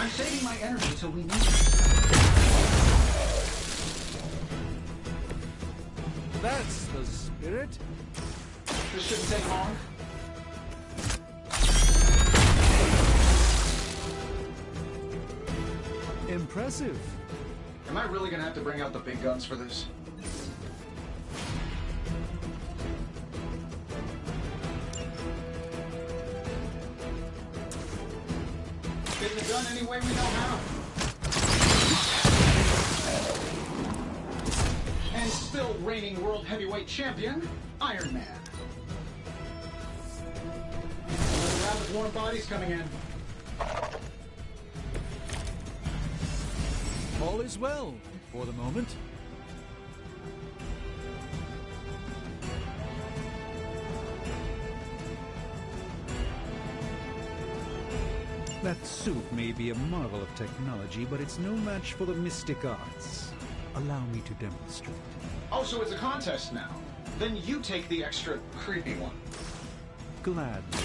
I'm saving my energy till we need it. That's the spirit. This shouldn't take long. Impressive. Am I really gonna have to bring out the big guns for this? Fit the gun any way we know how. And still reigning world heavyweight champion, Iron Man. Another round of warm bodies coming in. All is well for the moment. That suit may be a marvel of technology, but it's no match for the mystic arts. Allow me to demonstrate. Oh, so it's a contest now. Then you take the extra creepy one. Gladly.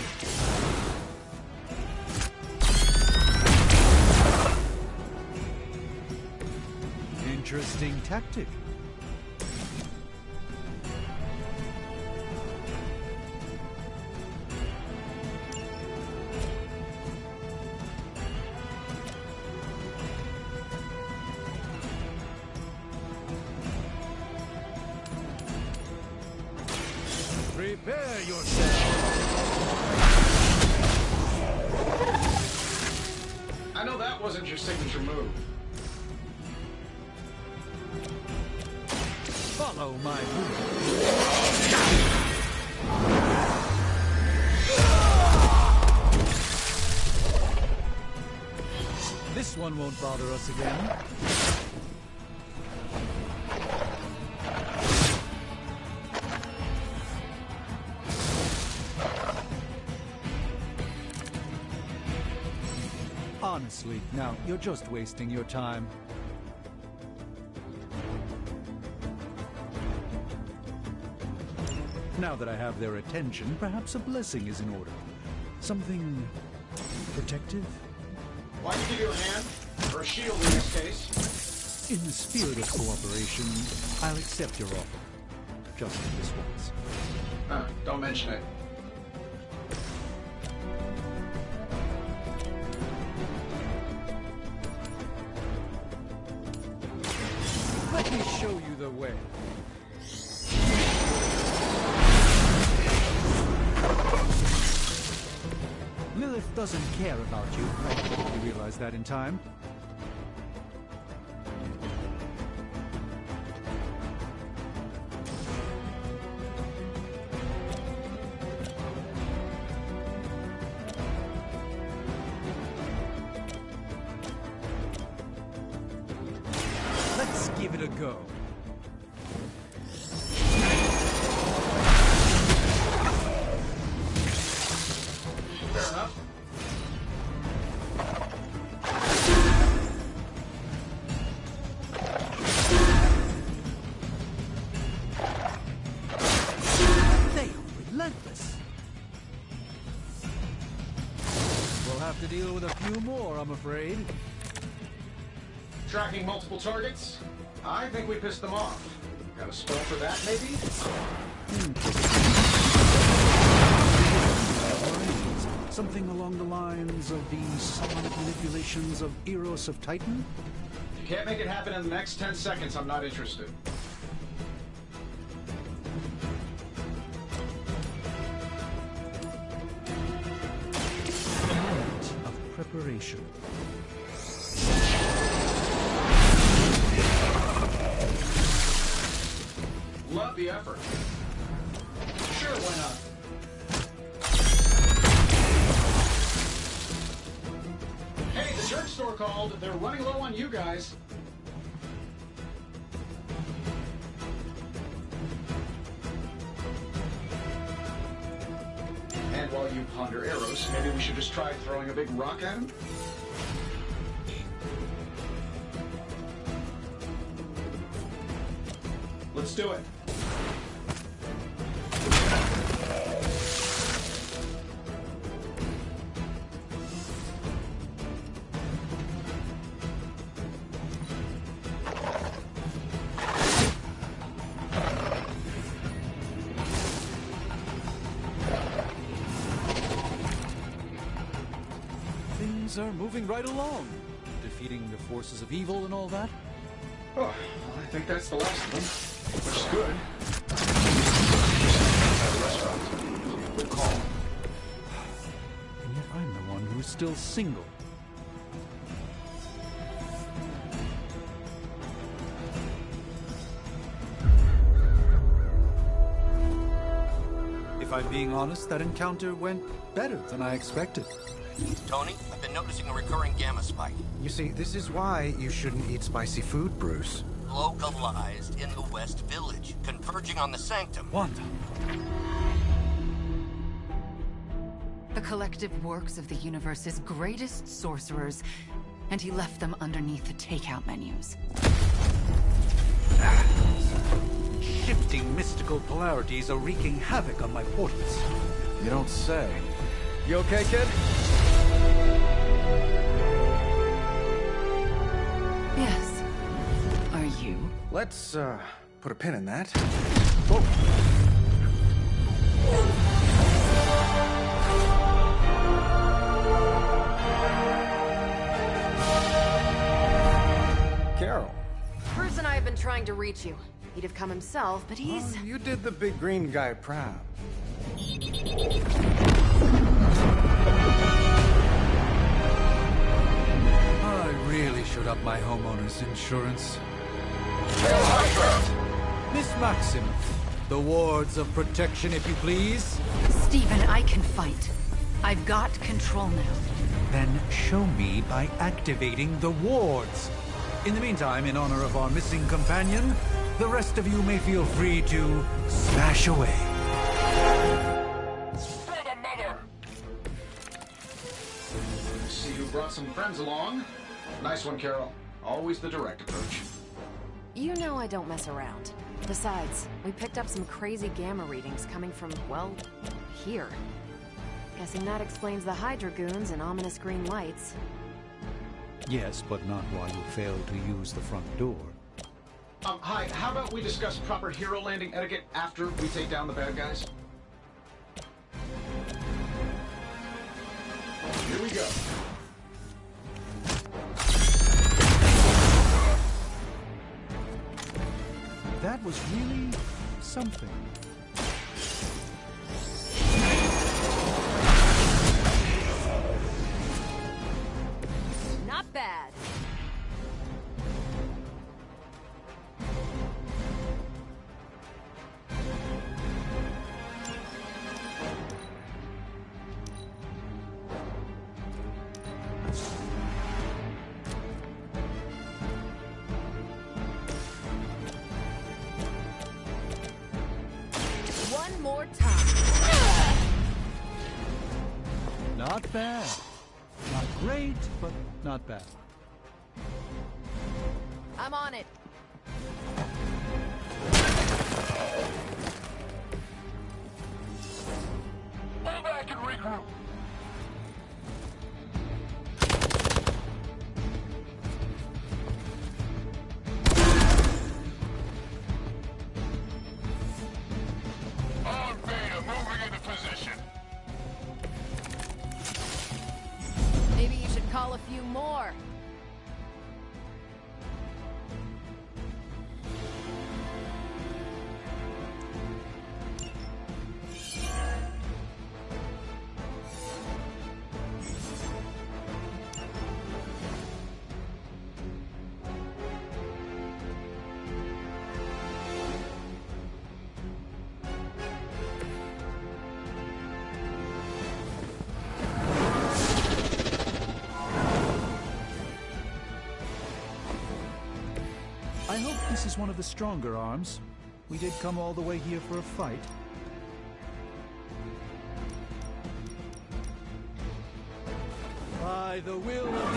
Interesting tactic. Prepare yourself. I know that wasn't your signature move. Follow my move. This one won't bother us again. Honestly, now, you're just wasting your time. Now that I have their attention, perhaps a blessing is in order. Something protective? Why don't you give you a hand? Or a shield in this case? In the spirit of cooperation, I'll accept your offer. Just for this once. Don't mention it. Let me show you the way. Lilith doesn't care about you. I hope you realize that in time. Let's give it a go. Fair enough. They are relentless. We'll have to deal with a few more, I'm afraid. Tracking multiple targets? I think we pissed them off. Got a spell for that, maybe? Something along the lines of the sonic manipulations of Eros of Titan? If you can't make it happen in the next 10 seconds, I'm not interested. A moment of preparation. Love the effort. Sure, why not? Hey, the jerk store called. They're running low on you guys. And while you ponder arrows, maybe we should just try throwing a big rock at him? Let's do it. Things are moving right along. Defeating the forces of evil and all that. Oh, I think that's the last of them, which is good. At the restaurant. Good call. And yet I'm the one who's still single. If I'm being honest, that encounter went better than I expected. Tony, I've been noticing a recurring gamma spike. You see, this is why you shouldn't eat spicy food, Bruce. Localized in the West Village, converging on the Sanctum. Wanda. The collective works of the universe's greatest sorcerers, and he left them underneath the takeout menus. Shifting mystical polarities are wreaking havoc on my portals. You don't say. You okay, kid? Yes. Are you? Let's, put a pin in that. Carol. Bruce and I have been trying to reach you. He'd have come himself, but he's... Oh, you did the big green guy proud. I really should up my homeowner's insurance. Miss Maximoff, the wards of protection, if you please. Stephen, I can fight. I've got control now. Then show me by activating the wards. In the meantime, in honor of our missing companion, the rest of you may feel free to smash away. See who brought some friends along. Nice one, Carol. Always the direct approach. You know I don't mess around. Besides, we picked up some crazy gamma readings coming from, well, here. Guessing that explains the Hydra goons and ominous green lights. Yes, but not while you fail to use the front door. Hi, how about we discuss proper hero landing etiquette after we take down the bad guys? Here we go. That was really something. Not bad. One more time. Not bad. Not great, but not bad. I'm on it. Pull back and regroup. On Beta, moving into position. Maybe you should call a few more. I hope this is one of the stronger arms. We did come all the way here for a fight. By the will of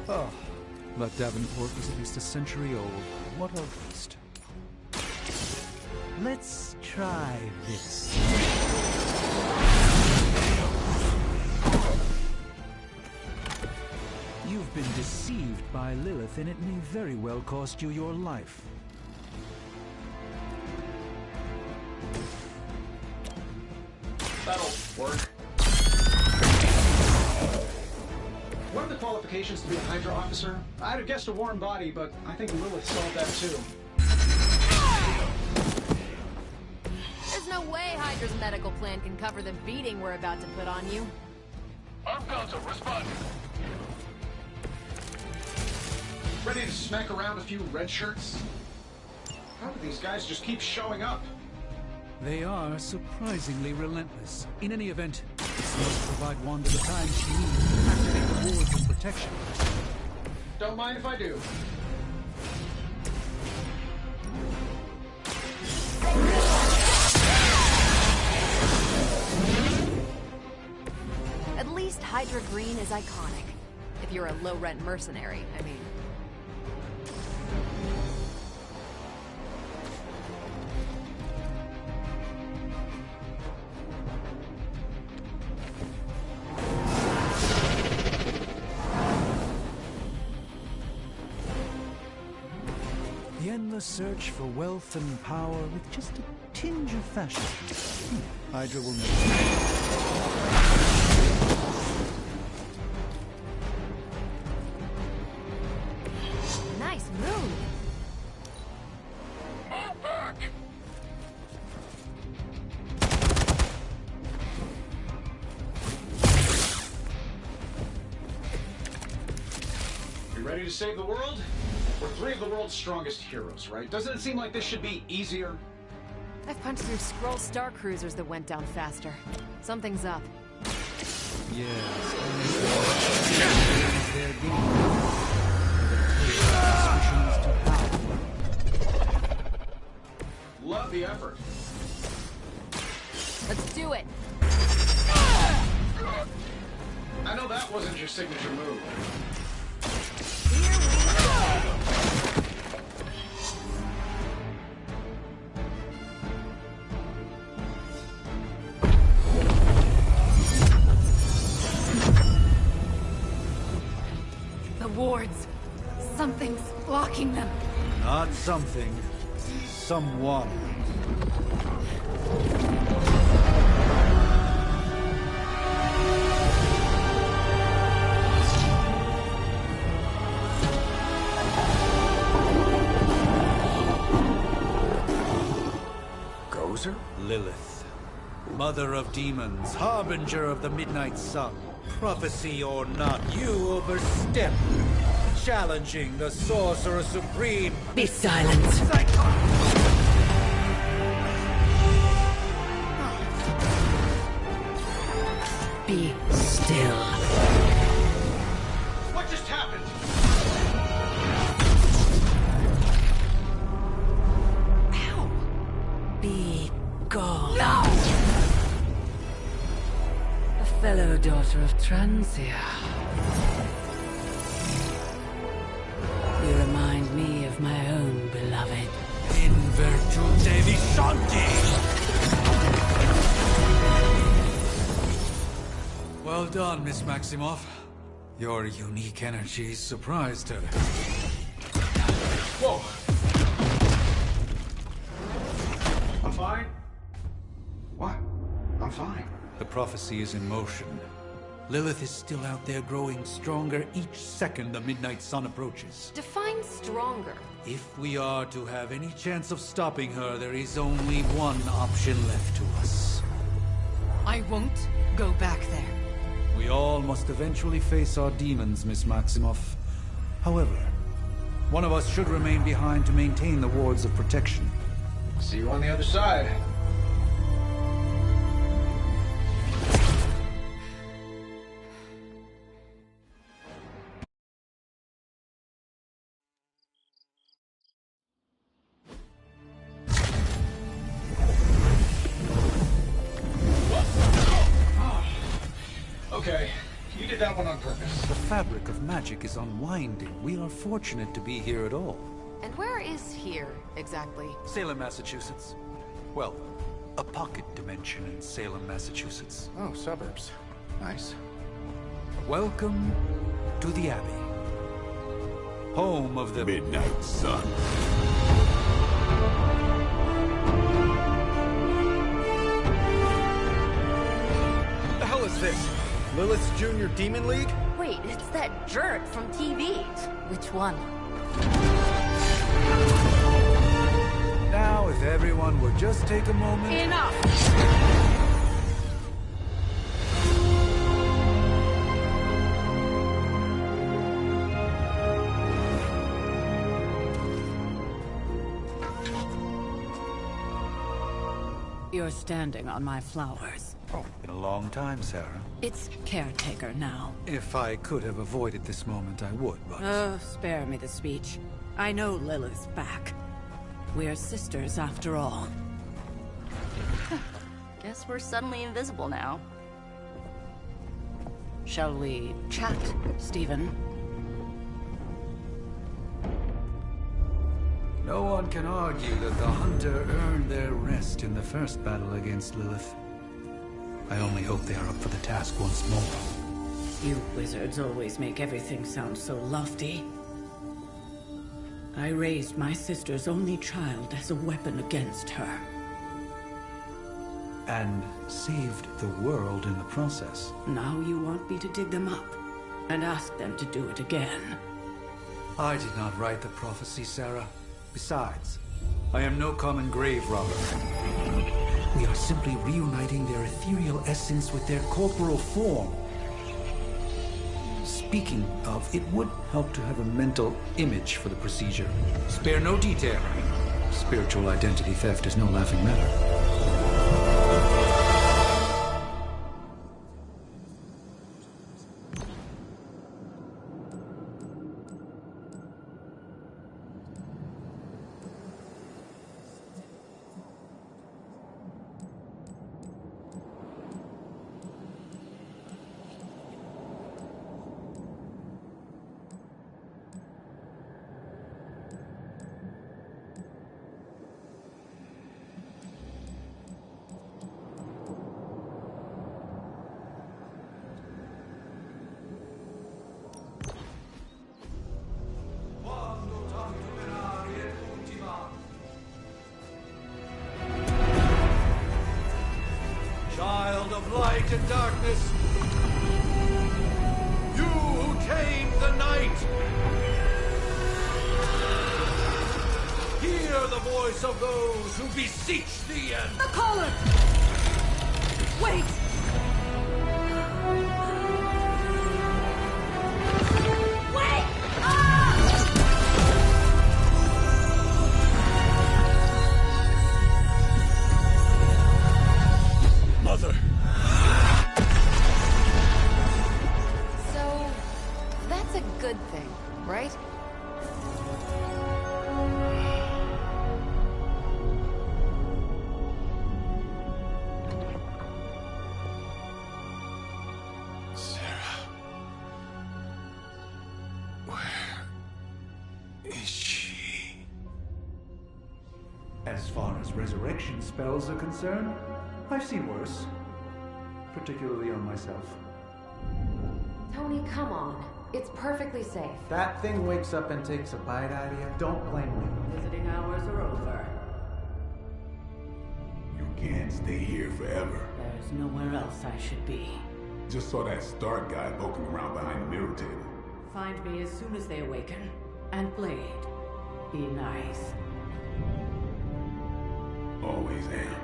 the... Oh, but Davenport was at least a century old. What a waste. Let's try this. You've been deceived by Lilith, and it may very well cost you your life. That'll work. What are the qualifications to be a Hydra officer? I'd have guessed a warm body, but I think Lilith solved that too. There's no way Hydra's medical plan can cover the beating we're about to put on you. Arm Council, respond. Ready to smack around a few red shirts? How do these guys just keep showing up? They are surprisingly relentless. In any event, this must provide Wanda the time she needs to activate the wards of protection. Don't mind if I do. At least Hydra Green is iconic. If you're a low-rent mercenary, I mean. The endless search for wealth and power with just a tinge of fashion. Hydra will know. Nice move. Move back. You ready to save the world? We're three of the world's strongest heroes, right? Doesn't it seem like this should be easier? I've punched through Skrull Star Cruisers that went down faster. Something's up. Yes. Their game. Suspicions to power. Love the effort. Let's do it. I know that wasn't your signature move. Here we go. The wards. Something's blocking them. Not something. Someone. Gozer? Lilith. Mother of demons, harbinger of the midnight sun. Prophecy or not, you overstep. Challenging the Sorcerer Supreme. Be silent. Be still. What just happened? Ow. Be gone. No! A fellow daughter of Transia. You remind me of my own beloved. In virtute vishanti! Well done, Miss Maximoff. Your unique energy surprised her. Whoa. I'm fine. What? I'm fine. The prophecy is in motion. Lilith is still out there growing stronger each second the midnight sun approaches. Define stronger. If we are to have any chance of stopping her, there is only one option left to us. I won't go back there. We all must eventually face our demons, Miss Maximoff. However, one of us should remain behind to maintain the wards of protection. See you on the other side. Okay, you did that one on purpose. The fabric of magic is unwinding. We are fortunate to be here at all. And where is here, exactly? Salem, Massachusetts. Well, a pocket dimension in Salem, Massachusetts. Oh, suburbs. Nice. Welcome to the Abbey. Home of the Midnight Sun. Lilith's Junior Demon League? Wait, it's that jerk from TV. Which one? Now, if everyone would just take a moment... Enough! You're standing on my flowers. Oh, been a long time, Sarah. It's caretaker now. If I could have avoided this moment, I would, but... Oh, spare me the speech. I know Lilith's back. We're sisters after all. Guess we're suddenly invisible now. Shall we chat, Stephen? No one can argue that the Hunter earned their rest in the first battle against Lilith. I only hope they are up for the task once more. You wizards always make everything sound so lofty. I raised my sister's only child as a weapon against her. And saved the world in the process. Now you want me to dig them up and ask them to do it again. I did not write the prophecy, Sarah. Besides, I am no common grave robber. We are simply reuniting their ethereal essence with their corporal form. Speaking of, it would help to have a mental image for the procedure. Spare no detail. Spiritual identity theft is no laughing matter. Child of light and darkness, you who tame the night, hear the voice of those who beseech thee and... The collar! Wait! Wait! Ah! Mother! So, that's a good thing, right? Sarah. Where is she? As far as resurrection spells are concerned, I've seen worse. Particularly on myself. Tony, come on. It's perfectly safe. That thing wakes up and takes a bite out of you. Don't blame me. Visiting hours are over. You can't stay here forever. There's nowhere else I should be. Just saw that Stark guy poking around behind the mirror table. Find me as soon as they awaken. And Blade, be nice. Always am.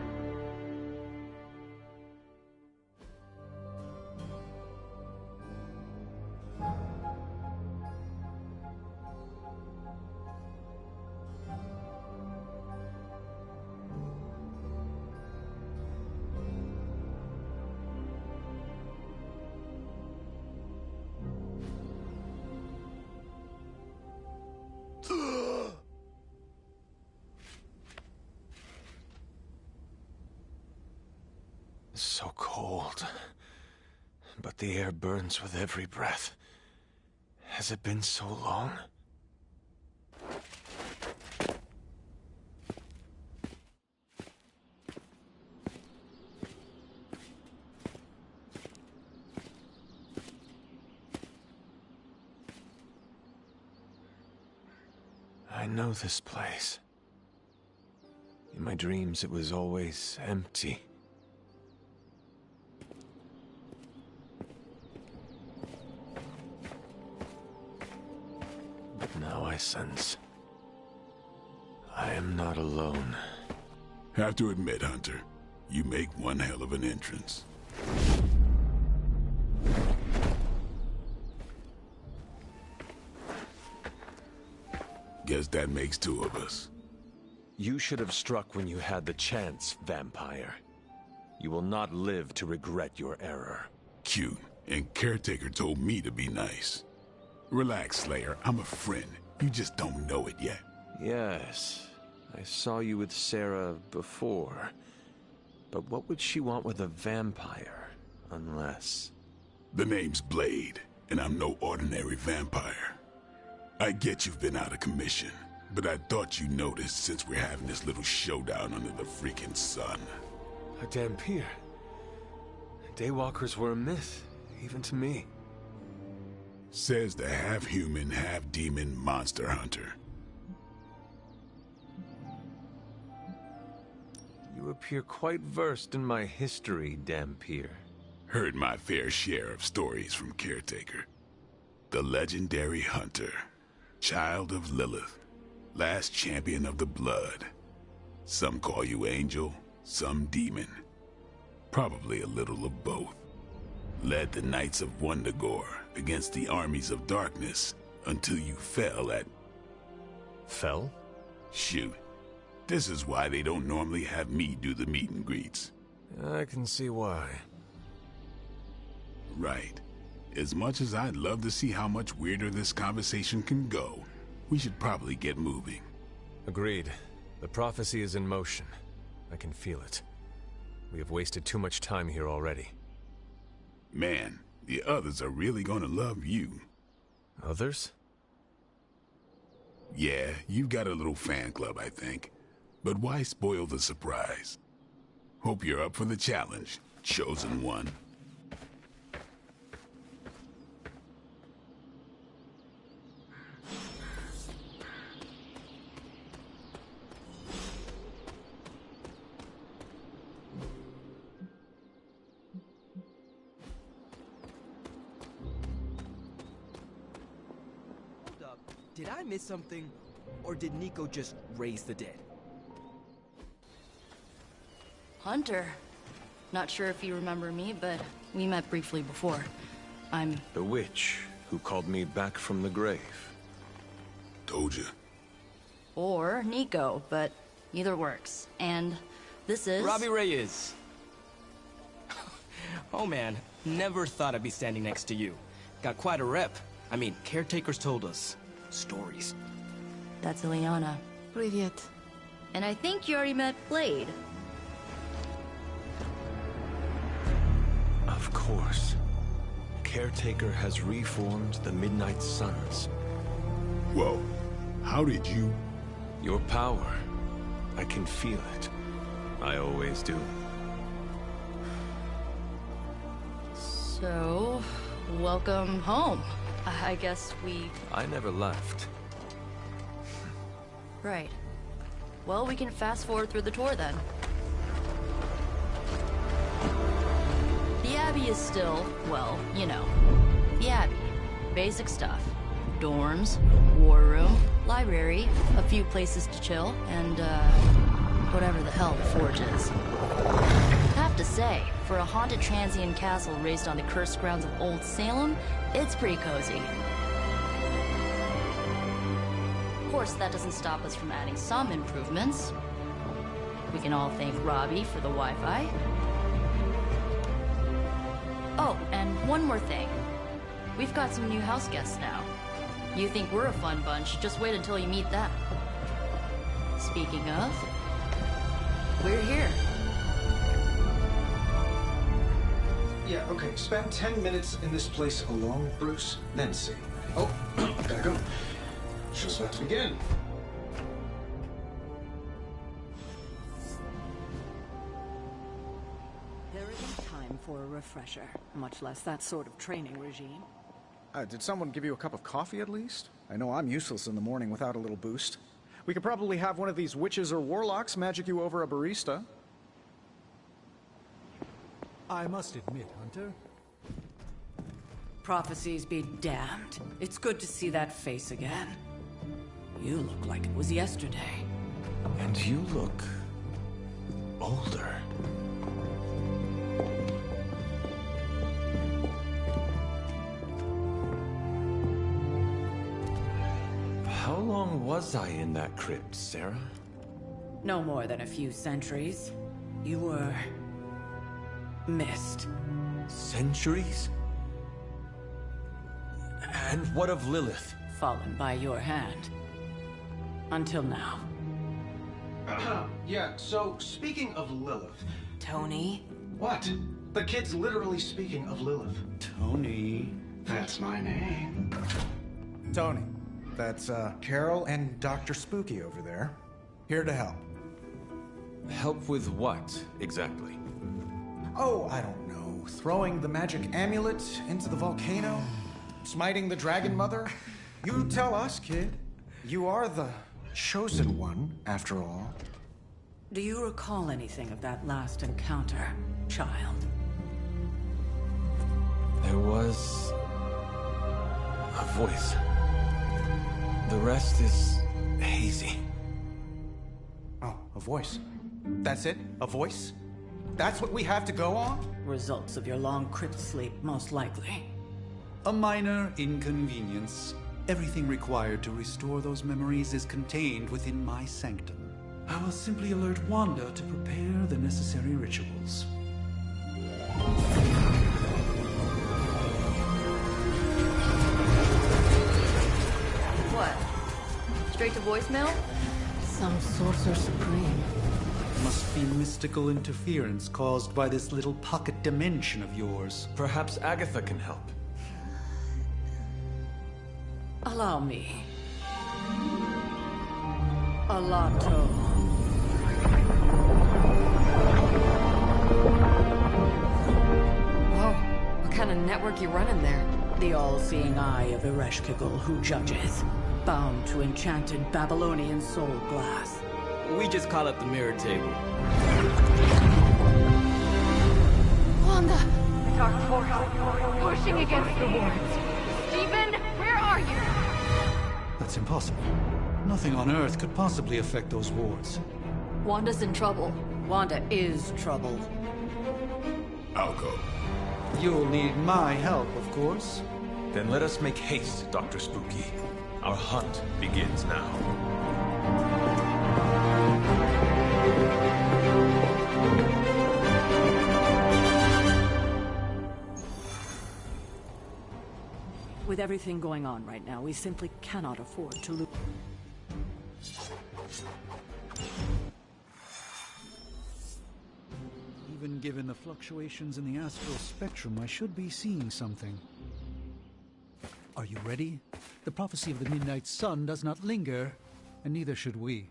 So cold. But the air burns with every breath. Has it been so long? I know this place. In my dreams, it was always empty. Now I sense I am not alone. Have to admit, Hunter, you make one hell of an entrance. Guess that makes two of us. You should have struck when you had the chance, vampire. You will not live to regret your error. Cute, and Caretaker told me to be nice. Relax, Slayer, I'm a friend. You just don't know it yet. Yes, I saw you with Sarah before. But what would she want with a vampire, unless... The name's Blade, and I'm no ordinary vampire. I get you've been out of commission, but I thought you noticed since we're having this little showdown under the freaking sun. A Dhampir. Daywalkers were a myth, even to me. Says the half-human, half-demon monster hunter. You appear quite versed in my history, Dhampir. Heard my fair share of stories from Caretaker. The legendary hunter. Child of Lilith. Last champion of the blood. Some call you angel, some demon. Probably a little of both. Led the Knights of Wundagore against the armies of darkness until you fell at... Fell? Shoot. This is why they don't normally have me do the meet and greets. I can see why. Right. As much as I'd love to see how much weirder this conversation can go, we should probably get moving. Agreed. The prophecy is in motion. I can feel it. We have wasted too much time here already. Man, the others are really gonna love you. Others? Yeah, you've got a little fan club, I think. But why spoil the surprise? Hope you're up for the challenge, chosen one. Did I miss something? Or did Nico just raise the dead? Hunter. Not sure if you remember me, but we met briefly before. I'm... The witch who called me back from the grave. Told you. Or Nico, but either works. And this is... Robbie Reyes. Oh man, never thought I'd be standing next to you. Got quite a rep. I mean, caretakers told us. Stories. That's Ileana. Привет. And I think you already met Blade. Of course. Caretaker has reformed the Midnight Suns. Whoa. How did you... Your power. I can feel it. I always do. So... welcome home. I guess we... I never left. Right. Well, we can fast forward through the tour then. The Abbey is still, well, you know, the Abbey. Basic stuff. Dorms, war room, library, a few places to chill, and, whatever the hell the Forge is. Have to say, for a haunted transient castle raised on the cursed grounds of Old Salem, it's pretty cozy. Of course, that doesn't stop us from adding some improvements. We can all thank Robbie for the Wi-Fi. Oh, and one more thing. We've got some new house guests now. You think we're a fun bunch, just wait until you meet them. Speaking of, we're here. Yeah, okay. Spend 10 minutes in this place alone, Bruce, then see. Oh, gotta go. Show's about to begin. There isn't time for a refresher, much less that sort of training regime. Did someone give you a cup of coffee at least? I know I'm useless in the morning without a little boost. We could probably have one of these witches or warlocks magic you over a barista. I must admit, Hunter. Prophecies be damned. It's good to see that face again. You look like it was yesterday. And you look older. How long was I in that crypt, Sarah? No more than a few centuries. You were... missed. Centuries? And what of Lilith? Fallen by your hand. Until now. Yeah, so speaking of Lilith... Tony? What? The kid's literally speaking of Lilith. Tony. That's my name. Tony, that's Carol and Dr. Spooky over there. Here to help. Help with what, exactly? Oh, I don't know. Throwing the magic amulet into the volcano? Smiting the Dragon Mother? You tell us, kid. You are the chosen one, after all. Do you recall anything of that last encounter, child? There was... a voice. The rest is hazy. Oh, a voice. That's it? A voice? That's what we have to go on? Results of your long crypt sleep, most likely. A minor inconvenience. Everything required to restore those memories is contained within my sanctum. I will simply alert Wanda to prepare the necessary rituals. What? Straight to voicemail? Some Sorcerer Supreme. Must be mystical interference caused by this little pocket dimension of yours. Perhaps Agatha can help. Allow me. Alato. Whoa, what kind of network you running there? The all-seeing eye of Ereshkigal who judges. Bound to enchanted Babylonian soul glass. We just call it the mirror table. Wanda! The dark force pushing against the wards. Stephen, where are you? That's impossible. Nothing on Earth could possibly affect those wards. Wanda's in trouble. Wanda is troubled. I'll go. You'll need my help, of course. Then let us make haste, Dr. Spooky. Our hunt begins now. With everything going on right now, we simply cannot afford to lose. Even given the fluctuations in the astral spectrum, I should be seeing something. Are you ready? The prophecy of the Midnight Sun does not linger, and neither should we.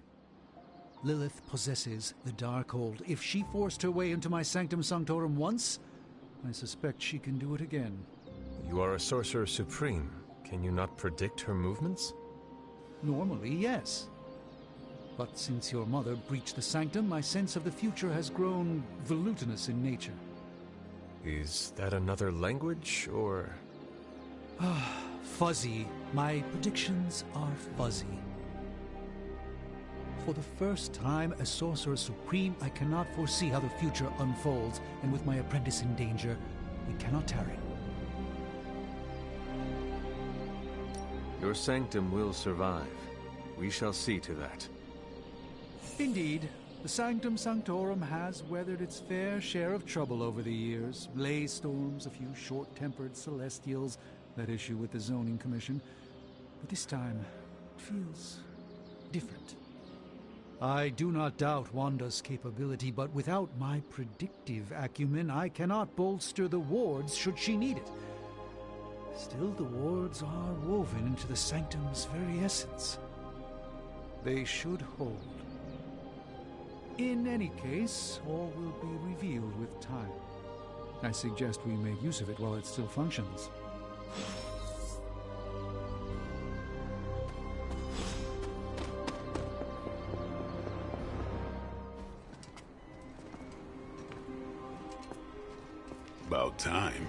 Lilith possesses the Darkhold. If she forced her way into my Sanctum Sanctorum once, I suspect she can do it again. You are a Sorcerer Supreme. Can you not predict her movements? Normally, yes. But since your mother breached the Sanctum, my sense of the future has grown volutinous in nature. Is that another language, or...? Fuzzy. My predictions are fuzzy. For the first time as Sorcerer Supreme, I cannot foresee how the future unfolds, and with my apprentice in danger, we cannot tarry. Your sanctum will survive. We shall see to that. Indeed, the Sanctum Sanctorum has weathered its fair share of trouble over the years. Blaze storms, a few short-tempered celestials that issue with the Zoning Commission. But this time, it feels different. I do not doubt Wanda's capability, but without my predictive acumen, I cannot bolster the wards should she need it. Still, the wards are woven into the Sanctum's very essence. They should hold. In any case, all will be revealed with time. I suggest we make use of it while it still functions. About time.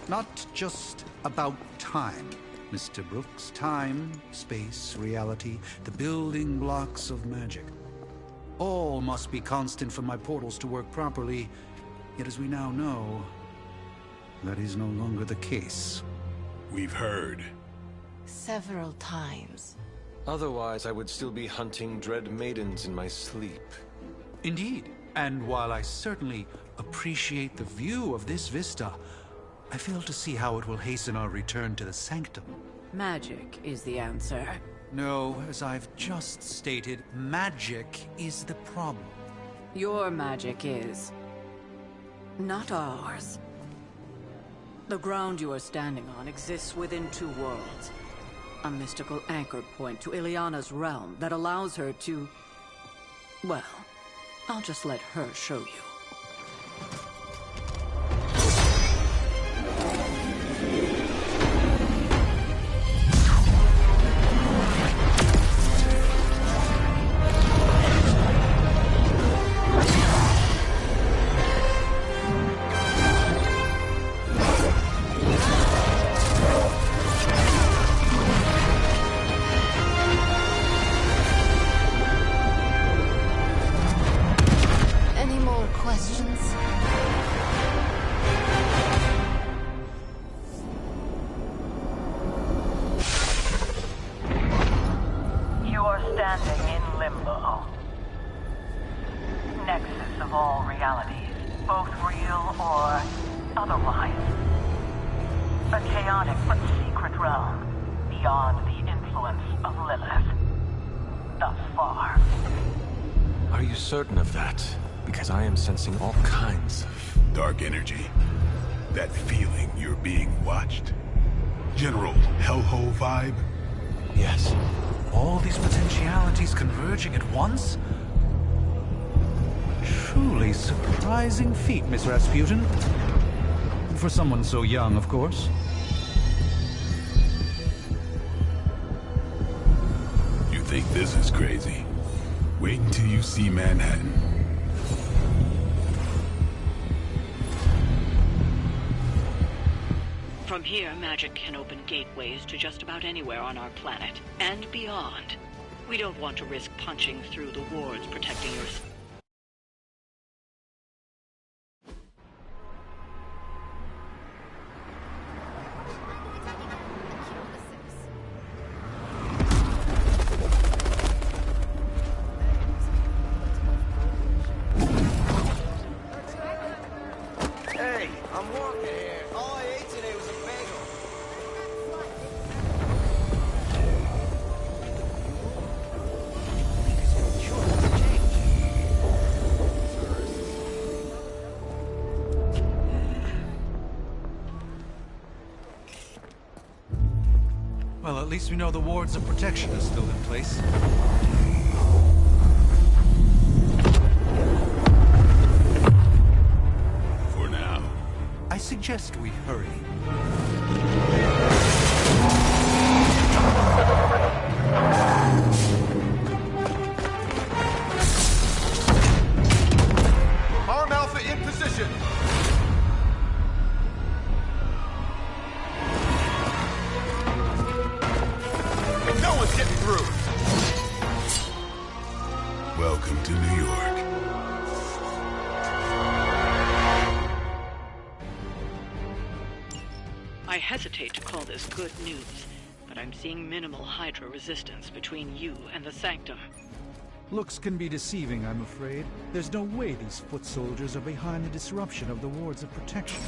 Not just about time. Mr. Brooks. Time, space, reality, the building blocks of magic. All must be constant for my portals to work properly, yet as we now know, that is no longer the case. We've heard. Several times. Otherwise, I would still be hunting dread maidens in my sleep. Indeed. And while I certainly appreciate the view of this vista, I fail to see how it will hasten our return to the Sanctum. Magic is the answer. No, as I've just stated, magic is the problem. Your magic is... not ours. The ground you are standing on exists within two worlds. A mystical anchor point to Ileana's realm that allows her to... well, I'll just let her show you. Certain of that, because I am sensing all kinds of... dark energy. That feeling you're being watched. General hellhole vibe? Yes. All these potentialities converging at once? Truly surprising feat, Miss Rasputin. For someone so young, of course. You think this is crazy? Wait until you see Manhattan. From here, magic can open gateways to just about anywhere on our planet, and beyond. We don't want to risk punching through the wards protecting your... Well, at least we know the wards of protection are still in place. For now. I suggest we hurry. Arm Alpha in position! No one's getting through! Welcome to New York. I hesitate to call this good news, but I'm seeing minimal Hydra resistance between you and the Sanctum. Looks can be deceiving, I'm afraid. There's no way these foot soldiers are behind the disruption of the wards of protection.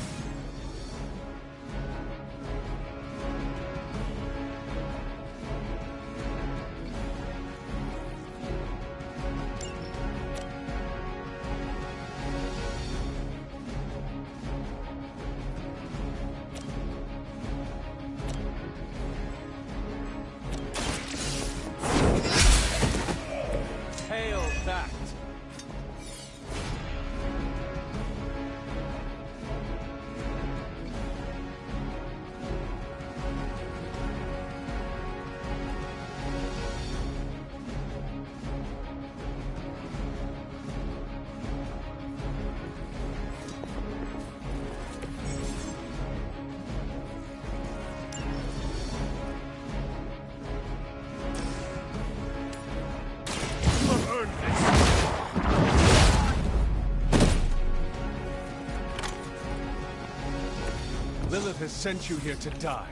Lilith has sent you here to die.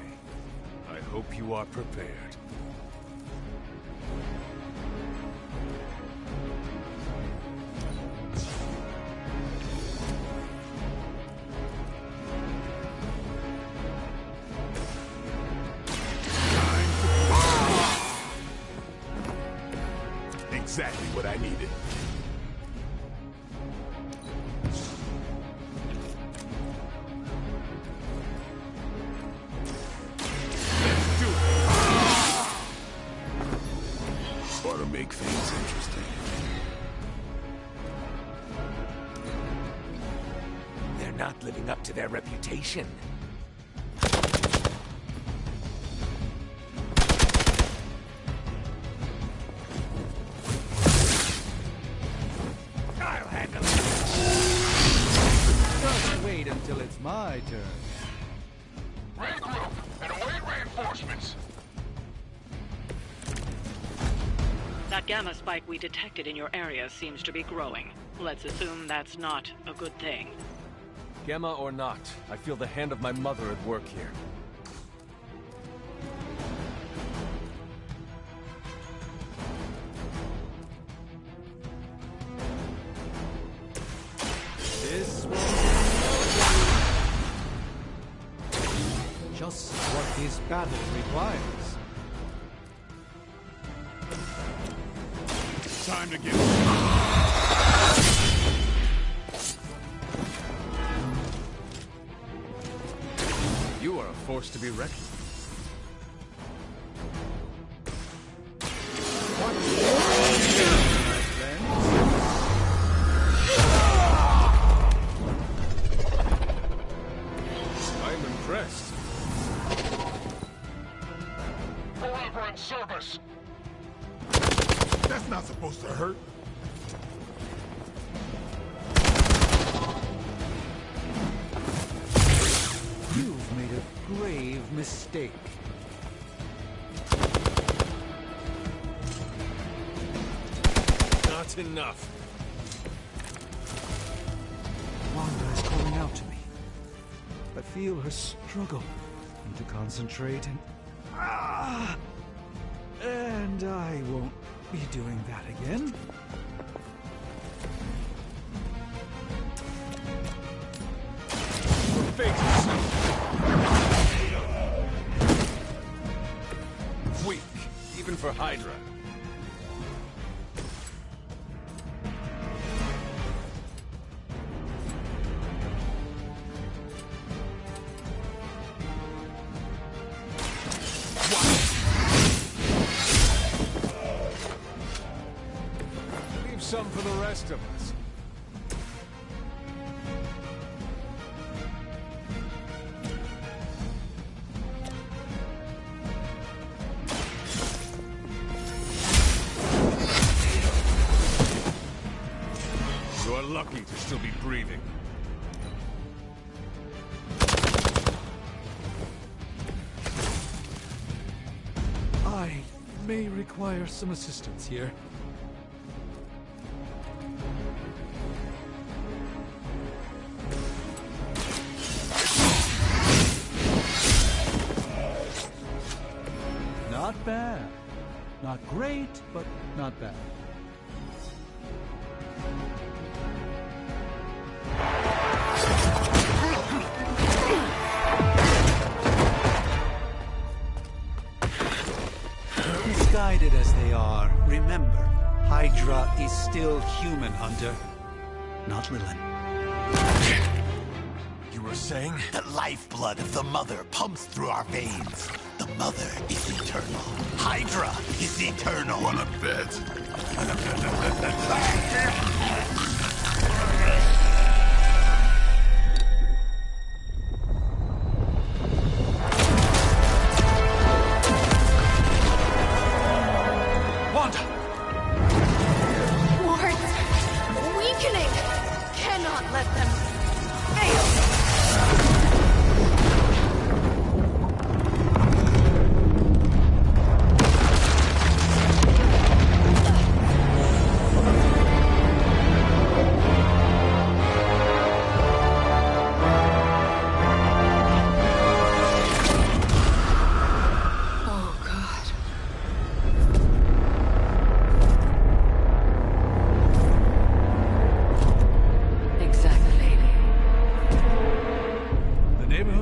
I hope you are prepared. Exactly what I needed. Let's do it. Ought to make things interesting. They're not living up to their reputation. Until it's my turn. Regroup and await reinforcements. That gamma spike we detected in your area seems to be growing. Let's assume that's not a good thing. Gamma or not, I feel the hand of my mother at work here. This will just what this battle requires. Time to get... You are a force to be reckoned with. I'm impressed. Forever in service. That's not supposed to hurt. You've made a grave mistake. Not enough. Wanda is calling out to me. I feel her struggle. Need to concentrate and... And I won't be doing that again. Weak, even for Hydra. Leave some for the rest of us. You're lucky to still be breathing. I may require some assistance here. Not bad. Not great, but not bad. Misguided as they are, remember, Hydra is still human, Hunter. Not Lilith. You were saying? The lifeblood of the Mother pumps through our veins. The Mother is eternal. Hydra is eternal. Wanna bet?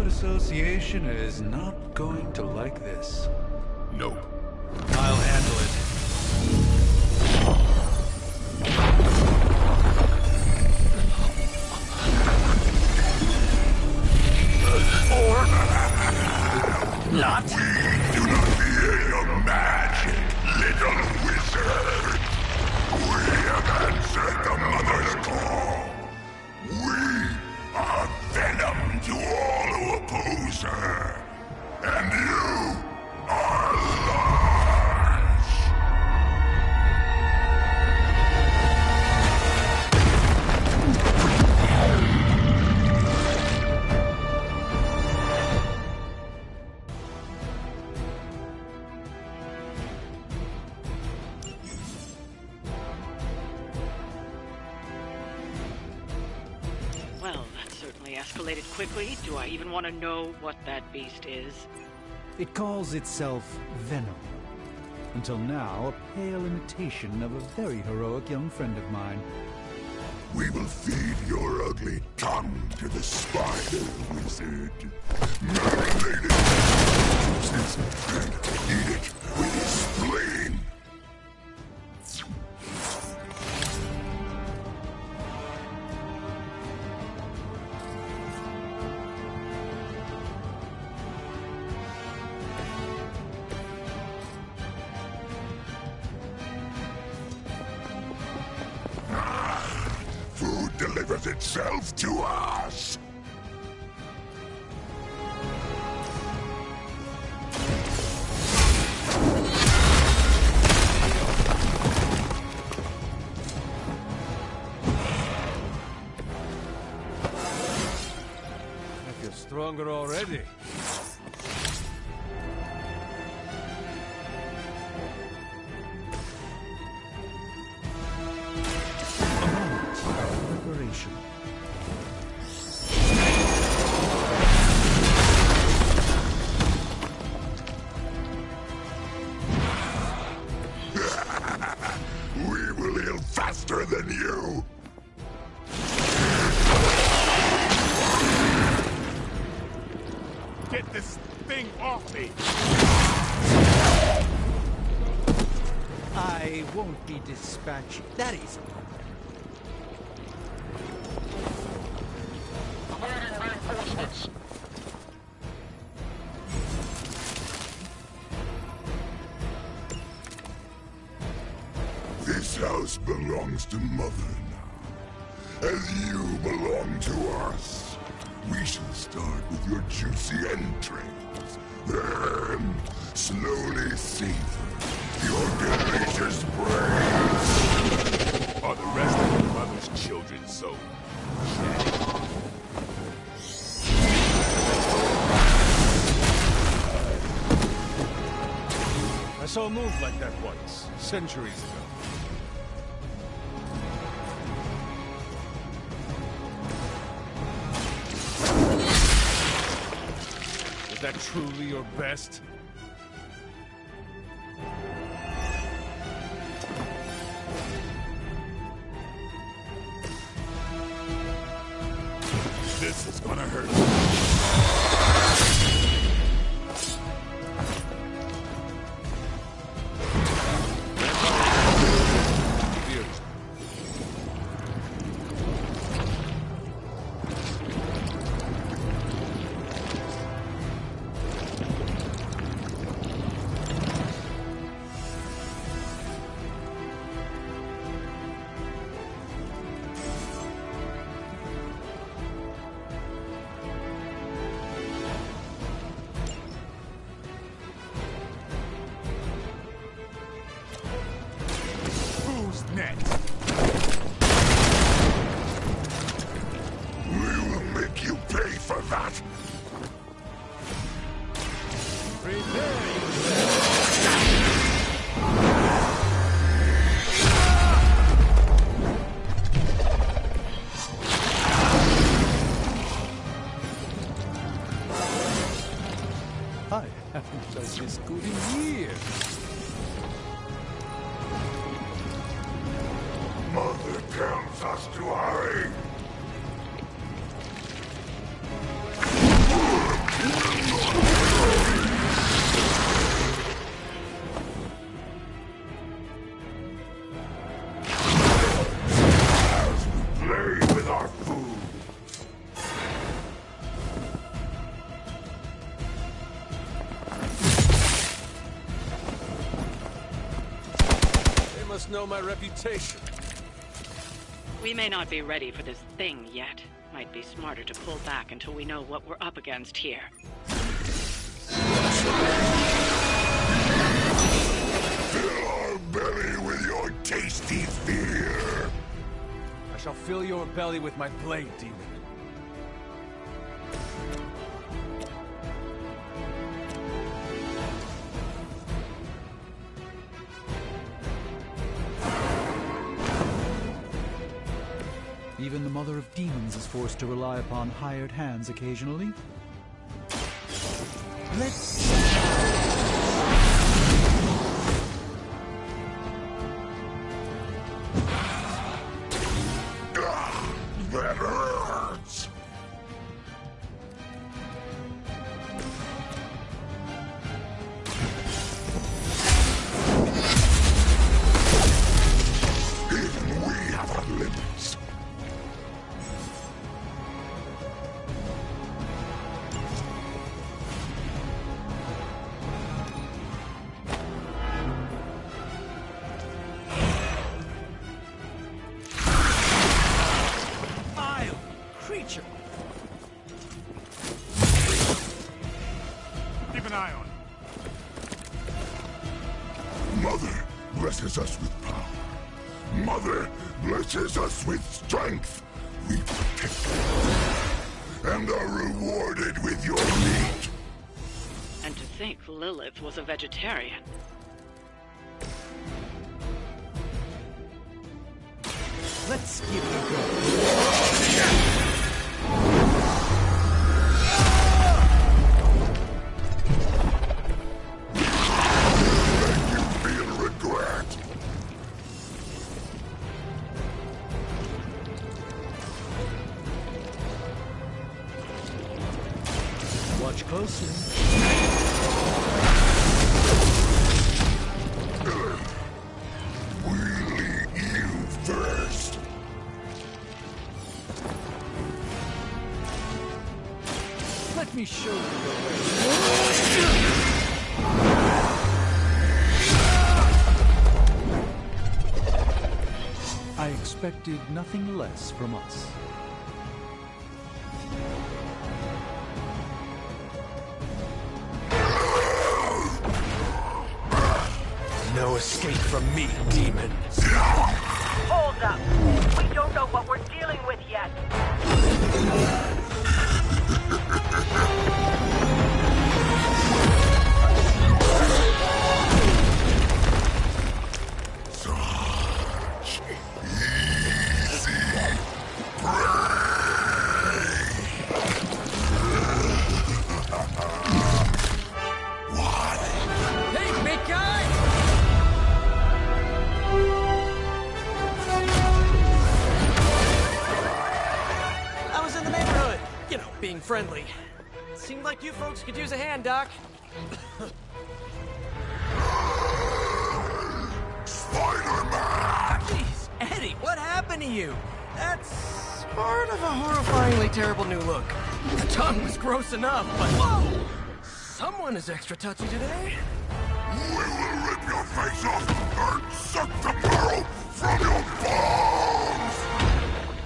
Word Association is not going to like this. Nope. I'll handle it. Or not. We do not fear your magic, little wizard. We have answered the Mother's call. We are venom to all who oppose her. And you are large. Well, that certainly escalated quickly. Do I even want to know what that beast is? It calls itself Venom. Until now, a pale imitation of a very heroic young friend of mine. We will feed your ugly tongue to the spider wizard. Marinate it in juices and eat it with his spleen. Food delivers itself to us. I feel stronger already. Preparation. We will heal faster than you. Get this thing off me! I won't be dispatched that easily. Awaiting reinforcements. This house belongs to Mother now, as you belong to us. We shall start with your juicy entrails, then slowly savor your delicious brains. Are the rest of your mother's children so chatty? I saw a move like that once, centuries ago. Is that truly your best? This is gonna hurt. Who's next? We will make you pay for that. I haven't felt this good in years. Mother tells us to hurry. must know my reputation. We may not be ready for this thing yet. Might be smarter to pull back until we know what we're up against here. Fill our belly with your tasty fear. I shall fill your belly with my blade, demon. Even the Mother of Demons is forced to rely upon hired hands occasionally. Let's... That hurts! Even we have our limits. Creature! Keep an eye on. Mother blesses us with power. Mother blesses us with strength. We protect her and are rewarded with your meat. And to think Lilith was a vegetarian. Let's give it a go. Watch closely. We'll eat you first. Let me show you the way. I expected nothing less from us. No escape from me, demon. Hold up. We don't know what we're dealing with yet. Such easy prey. What? Hey, big guy! I was in the neighborhood. You know, being friendly. Seemed like you folks could use a hand, Doc. Spider-Man! Jeez, Eddie, what happened to you? That's part of a horrifyingly terrible new look. The tongue was gross enough, but whoa! Someone is extra touchy today. We will rip your face off and suck the marrow from your bones!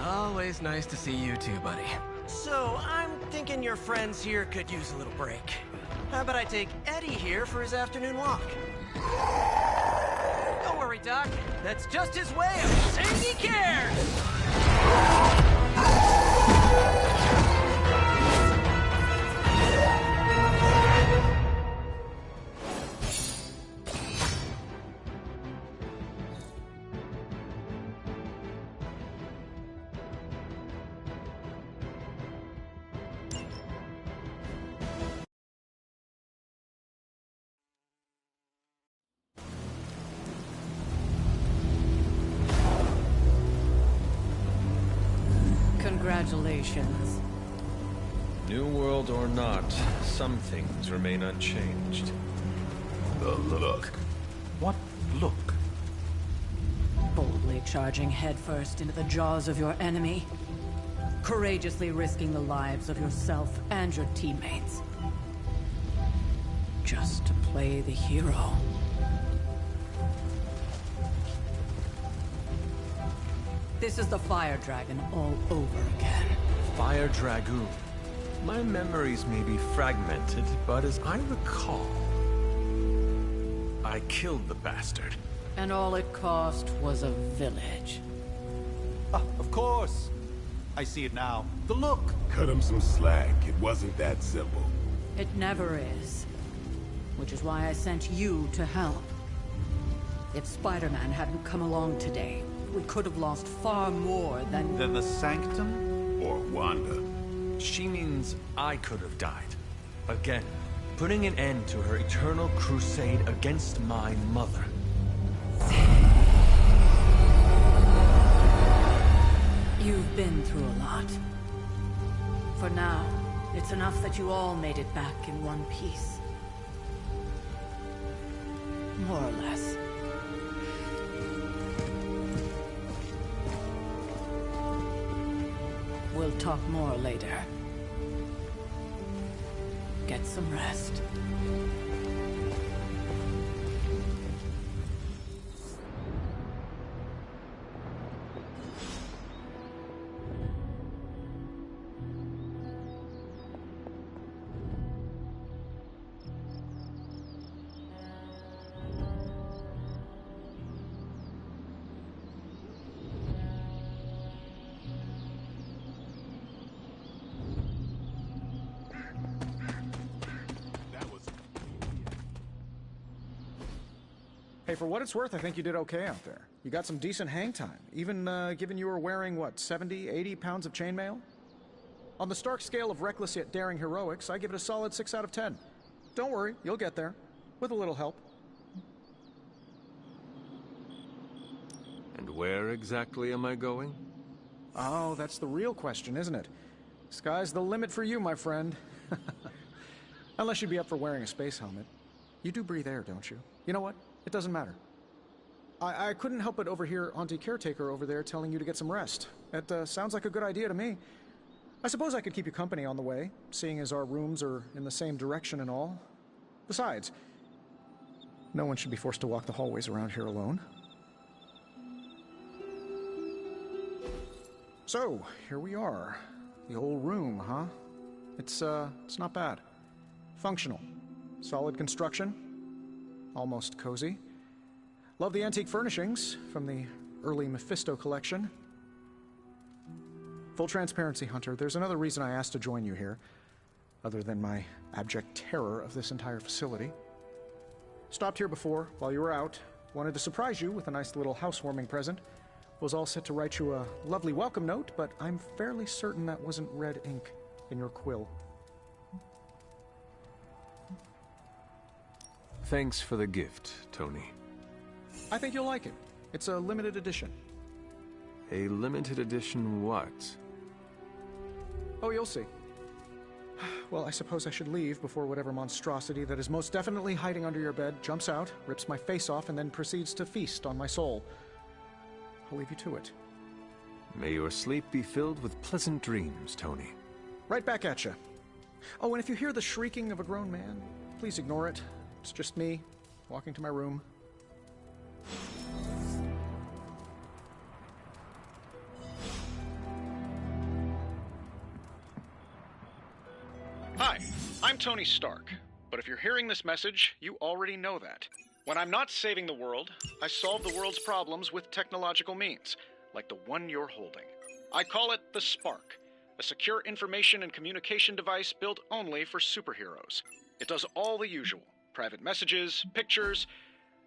Always nice to see you too, buddy. So, I'm thinking your friends here could use a little break. How about I take Eddie here for his afternoon walk? Don't worry, Doc. That's just his way of saying he cares! Congratulations. New world or not, some things remain unchanged. The look. What look? Boldly charging headfirst into the jaws of your enemy. Courageously risking the lives of yourself and your teammates. Just to play the hero. This is the Fire Dragon all over again. Fire Dragoon. My memories may be fragmented, but as I recall, I killed the bastard. And all it cost was a village. Of course. I see it now. The look. Cut him some slack. It wasn't that simple. It never is. Which is why I sent you to help. If Spider-Man hadn't come along today, we could have lost far more than... Than the Sanctum? Or Wanda. She means I could have died. Again, putting an end to her eternal crusade against my mother. You've been through a lot. For now, it's enough that you all made it back in one piece. More or less. We'll talk more later. Get some rest. Hey, for what it's worth, I think you did okay out there. You got some decent hang time, even given you were wearing, what, 70, 80 pounds of chainmail? On the Stark scale of reckless yet daring heroics, I give it a solid 6 out of 10. Don't worry, you'll get there. With a little help. And where exactly am I going? Oh, that's the real question, isn't it? Sky's the limit for you, my friend. Unless you'd be up for wearing a space helmet. You do breathe air, don't you? You know what? It doesn't matter. I couldn't help but overhear Auntie Caretaker over there telling you to get some rest. It sounds like a good idea to me. I suppose I could keep you company on the way, seeing as our rooms are in the same direction and all. Besides, no one should be forced to walk the hallways around here alone. So, here we are. The old room, huh? It's not bad. Functional. Solid construction. Almost cozy. Love the antique furnishings from the early Mephisto collection. Full transparency, Hunter, there's another reason I asked to join you here, other than my abject terror of this entire facility. Stopped here before, while you were out. Wanted to surprise you with a nice little housewarming present. Was all set to write you a lovely welcome note, but I'm fairly certain that wasn't red ink in your quill. Thanks for the gift, Tony. I think you'll like it. It's a limited edition. A limited edition what? Oh, you'll see. Well, I suppose I should leave before whatever monstrosity that is most definitely hiding under your bed jumps out, rips my face off, and then proceeds to feast on my soul. I'll leave you to it. May your sleep be filled with pleasant dreams, Tony. Right back at you. Oh, and if you hear the shrieking of a grown man, please ignore it. It's just me, walking to my room. Hi, I'm Tony Stark. But if you're hearing this message, you already know that. When I'm not saving the world, I solve the world's problems with technological means, like the one you're holding. I call it the Spark, a secure information and communication device built only for superheroes. It does all the usual. Private messages, pictures,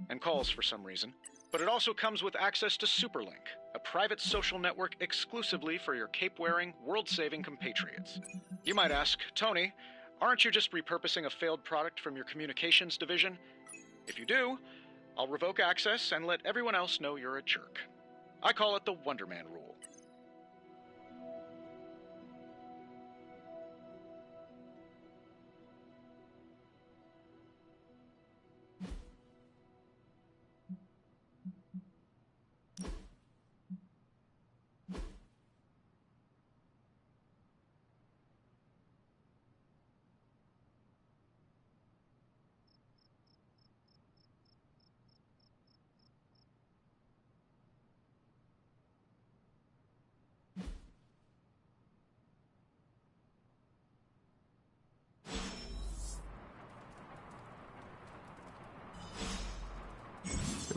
and calls for some reason. But it also comes with access to Superlink, a private social network exclusively for your cape-wearing, world-saving compatriots. You might ask, Tony, aren't you just repurposing a failed product from your communications division? If you do, I'll revoke access and let everyone else know you're a jerk. I call it the Wonder Man rule.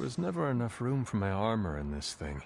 was never enough room for my armor in this thing.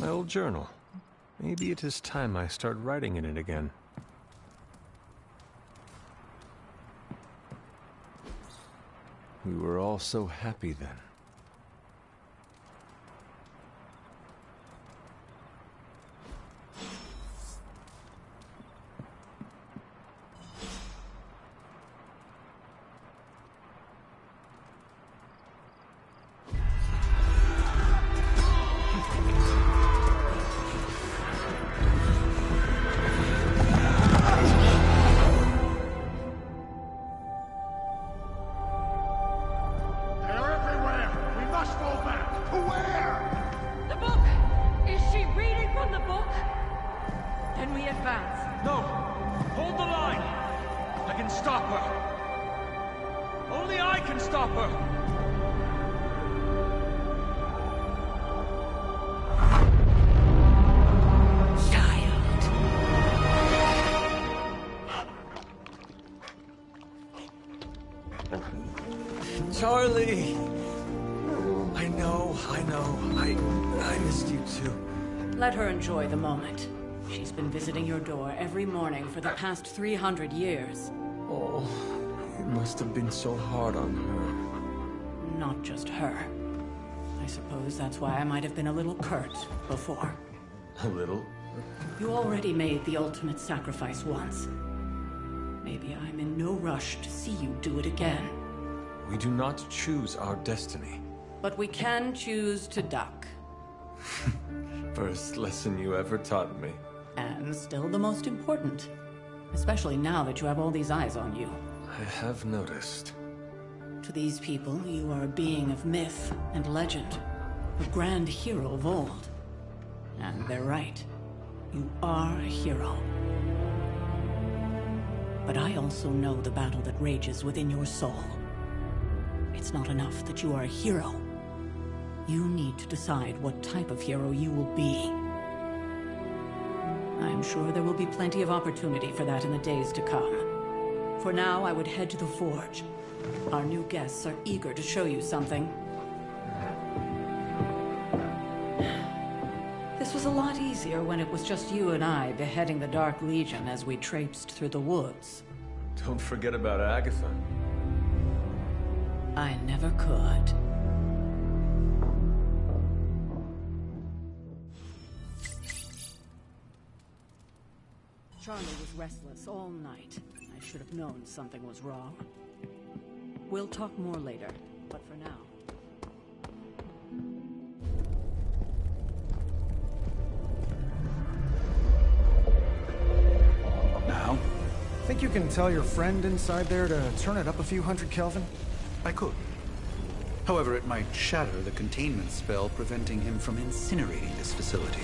My old journal. Maybe it is time I start writing in it again. We were all so happy then. Charlie! I know. I missed you too. Let her enjoy the moment. She's been visiting your door every morning for the past 300 years. Oh, it must have been so hard on her. Not just her. I suppose that's why I might have been a little curt before. A little? You already made the ultimate sacrifice once. Maybe I'm in no rush to see you do it again. We do not choose our destiny. But we can choose to duck. First lesson you ever taught me. And still the most important. Especially now that you have all these eyes on you. I have noticed. To these people, you are a being of myth and legend. A grand hero of old. And they're right. You are a hero. But I also know the battle that rages within your soul. It's not enough that you are a hero. You need to decide what type of hero you will be. I am sure there will be plenty of opportunity for that in the days to come. For now, I would head to the Forge. Our new guests are eager to show you something. This was a lot easier when it was just you and I beheading the Dark Legion as we traipsed through the woods. Don't forget about Agatha. I never could. Charlie was restless all night. I should have known something was wrong. We'll talk more later, but for now... Now? Think you can tell your friend inside there to turn it up a few hundred Kelvin? I could. However, it might shatter the containment spell preventing him from incinerating this facility.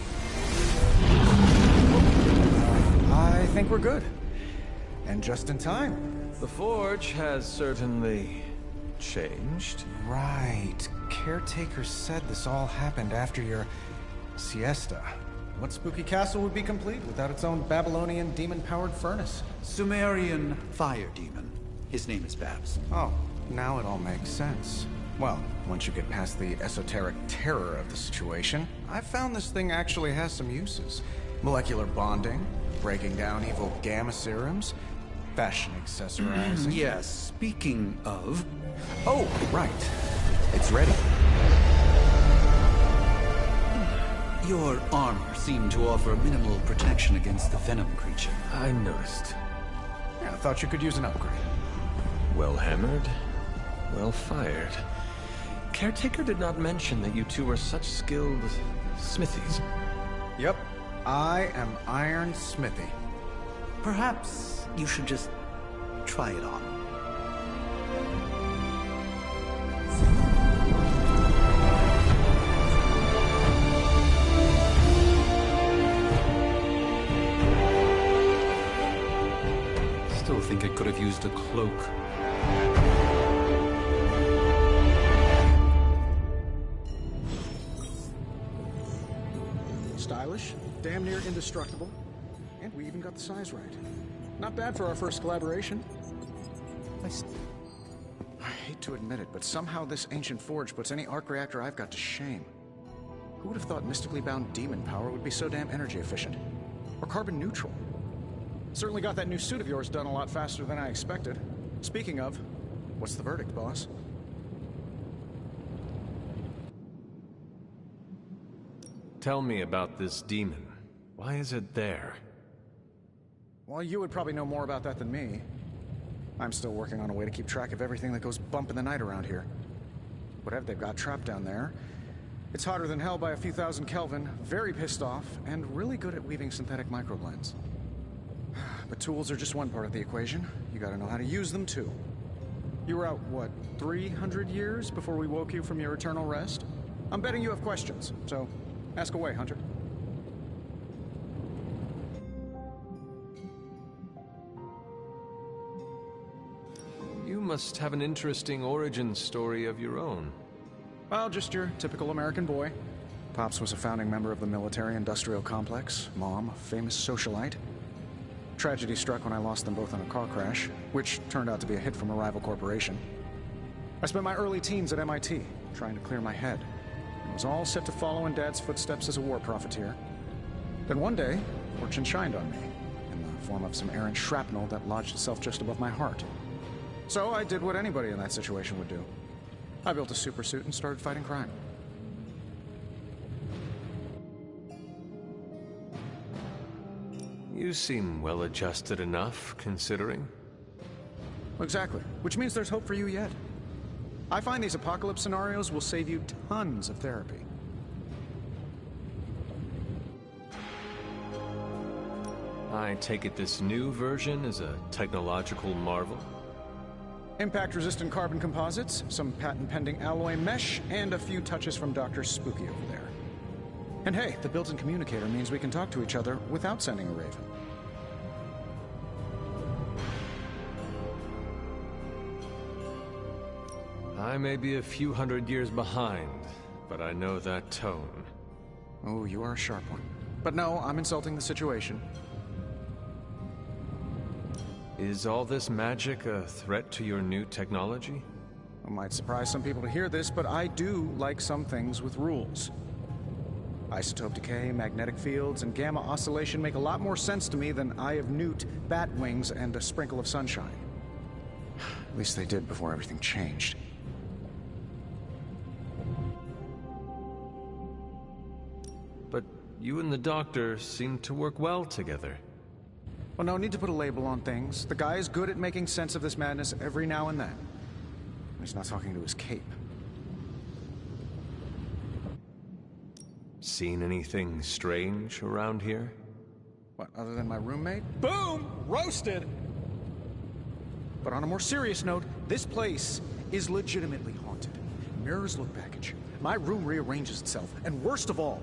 I think we're good. And just in time. The Forge has certainly changed. Right. Caretaker said this all happened after your siesta. What spooky castle would be complete without its own Babylonian demon-powered furnace? Sumerian fire demon. His name is Babs. Oh, now it all makes sense. Well, once you get past the esoteric terror of the situation, I've found this thing actually has some uses. Molecular bonding, breaking down evil gamma serums, fashion accessorizing. Yes, speaking of... Oh, right. It's ready. Your armor seemed to offer minimal protection against the venom creature. I noticed. Yeah, I thought you could use an upgrade. Well hammered, well fired. Caretaker did not mention that you two were such skilled smithies. Yep, I am Iron Smithy. Perhaps you should just try it on. Still think it could have used a cloak. Stylish, damn near indestructible, and we even got the size right. Not bad for our first collaboration. I hate to admit it, but somehow this ancient forge puts any arc reactor I've got to shame. Who would have thought mystically bound demon power would be so damn energy efficient? Or carbon neutral? Certainly got that new suit of yours done a lot faster than I expected. Speaking of, what's the verdict, boss? Tell me about this demon. Why is it there? Well, you would probably know more about that than me. I'm still working on a way to keep track of everything that goes bump in the night around here. Whatever they've got trapped down there, it's hotter than hell by a few thousand Kelvin, very pissed off, and really good at weaving synthetic microblends. But tools are just one part of the equation. You gotta know how to use them, too. You were out, what, 300 years before we woke you from your eternal rest? I'm betting you have questions, so ask away, Hunter. You must have an interesting origin story of your own. Well, just your typical American boy. Pops was a founding member of the military-industrial complex. Mom, a famous socialite. Tragedy struck when I lost them both in a car crash, which turned out to be a hit from a rival corporation. I spent my early teens at MIT, trying to clear my head, and was all set to follow in Dad's footsteps as a war profiteer. Then one day, fortune shined on me, in the form of some errant shrapnel that lodged itself just above my heart. So I did what anybody in that situation would do. I built a supersuit and started fighting crime. You seem well-adjusted enough, considering. Exactly. Which means there's hope for you yet. I find these apocalypse scenarios will save you tons of therapy. I take it this new version is a technological marvel? Impact-resistant carbon composites, some patent-pending alloy mesh, and a few touches from Dr. Spooky over there. And hey, the built-in communicator means we can talk to each other without sending a raven. I may be a few hundred years behind, but I know that tone. Oh, you are a sharp one. But no, I'm insulting the situation. Is all this magic a threat to your new technology? It might surprise some people to hear this, but I do like some things with rules. Isotope decay, magnetic fields, and gamma oscillation make a lot more sense to me than Eye of Newt, bat wings, and a sprinkle of sunshine. At least they did before everything changed. But you and the doctor seem to work well together. Well, no need to put a label on things. The guy is good at making sense of this madness every now and then. He's not talking to his cape. Seen anything strange around here? What, other than my roommate? Boom! Roasted! But on a more serious note, this place is legitimately haunted. Mirrors look back at you. My room rearranges itself. And worst of all,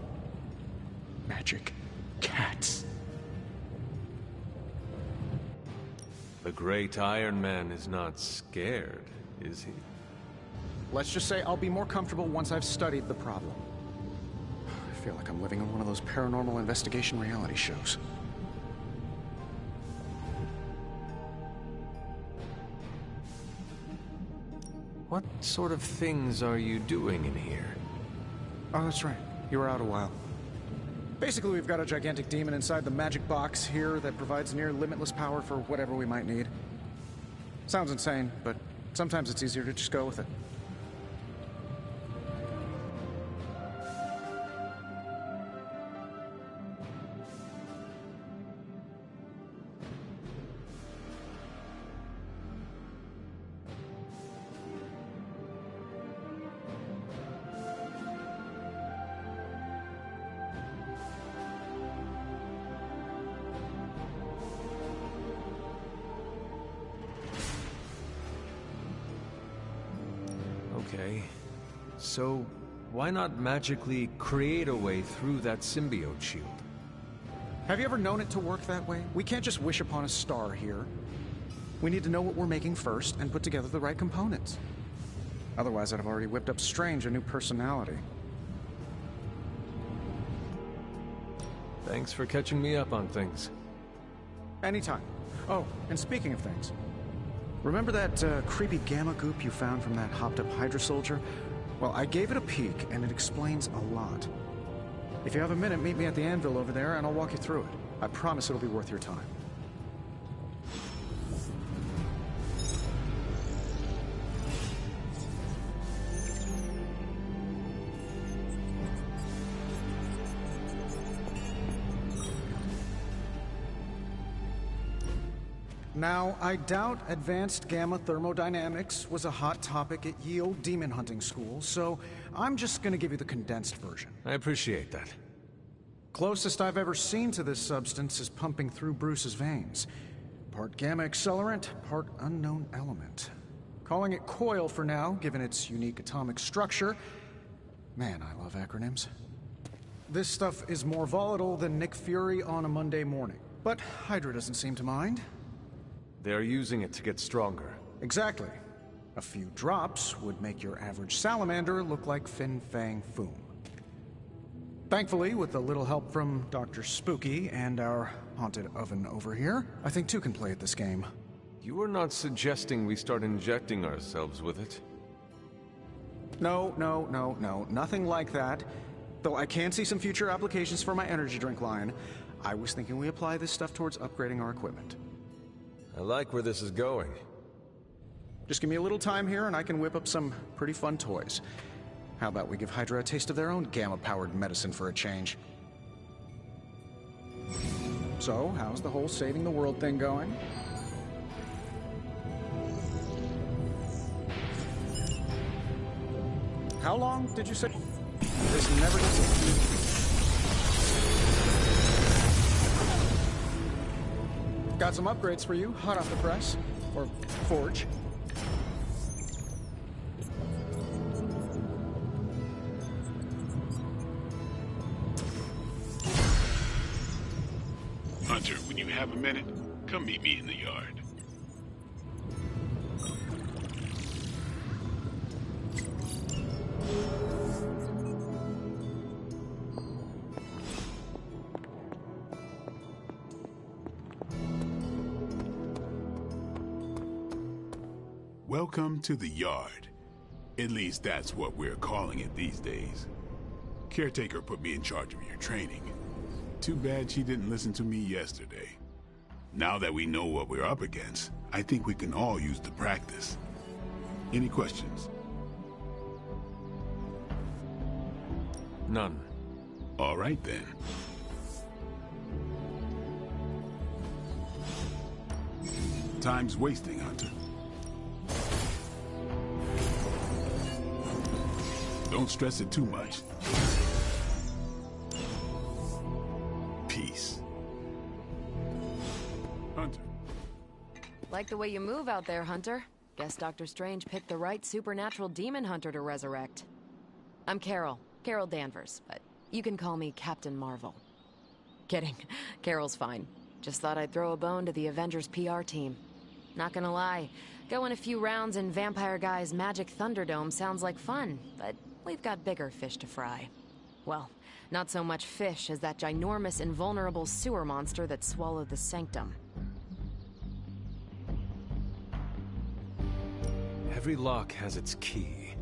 magic cats. The great Iron Man is not scared, is he? Let's just say I'll be more comfortable once I've studied the problem. I feel like I'm living in one of those paranormal investigation reality shows. What sort of things are you doing in here? Oh, that's right. You were out a while. Basically, we've got a gigantic demon inside the magic box here that provides near limitless power for whatever we might need. Sounds insane, but sometimes it's easier to just go with it. Okay. So, why not magically create a way through that symbiote shield? Have you ever known it to work that way? We can't just wish upon a star here. We need to know what we're making first and put together the right components. Otherwise, I'd have already whipped up Strange a new personality. Thanks for catching me up on things. Anytime. Oh, and speaking of things, remember that creepy gamma goop you found from that hopped-up Hydra soldier? Well, I gave it a peek, and it explains a lot. If you have a minute, meet me at the anvil over there, and I'll walk you through it. I promise it'll be worth your time. Now, I doubt advanced gamma thermodynamics was a hot topic at Yield Demon Hunting School, so I'm just gonna give you the condensed version. I appreciate that. Closest I've ever seen to this substance is pumping through Bruce's veins. Part gamma accelerant, part unknown element. Calling it coil for now, given its unique atomic structure. Man, I love acronyms. This stuff is more volatile than Nick Fury on a Monday morning, but Hydra doesn't seem to mind. They're using it to get stronger. Exactly. A few drops would make your average salamander look like Fin Fang Foom. Thankfully, with a little help from Dr. Spooky and our haunted oven over here, I think two can play at this game. You are not suggesting we start injecting ourselves with it? No, nothing like that. Though I can see some future applications for my energy drink line. I was thinking we apply this stuff towards upgrading our equipment. I like where this is going. Just give me a little time here and I can whip up some pretty fun toys. How about we give Hydra a taste of their own gamma-powered medicine for a change? So, how's the whole saving the world thing going? How long did you say? This never gets old. Got some upgrades for you, hot off the press. Or forge. Hunter, when you have a minute, come meet me in the yard. Welcome to the yard. At least that's what we're calling it these days. Caretaker put me in charge of your training. Too bad she didn't listen to me yesterday. Now that we know what we're up against, I think we can all use the practice. Any questions? None. All right, then. Time's wasting, Hunter. Don't stress it too much. Peace. Hunter. Like the way you move out there, Hunter. Guess Dr. Strange picked the right supernatural demon hunter to resurrect. I'm Carol Danvers, but you can call me Captain Marvel. Kidding. Carol's fine. Just thought I'd throw a bone to the Avengers PR team. Not gonna lie, going a few rounds in Vampire Guy's Magic Thunderdome sounds like fun, but we've got bigger fish to fry. Well, not so much fish as that ginormous invulnerable sewer monster that swallowed the Sanctum. Every lock has its key.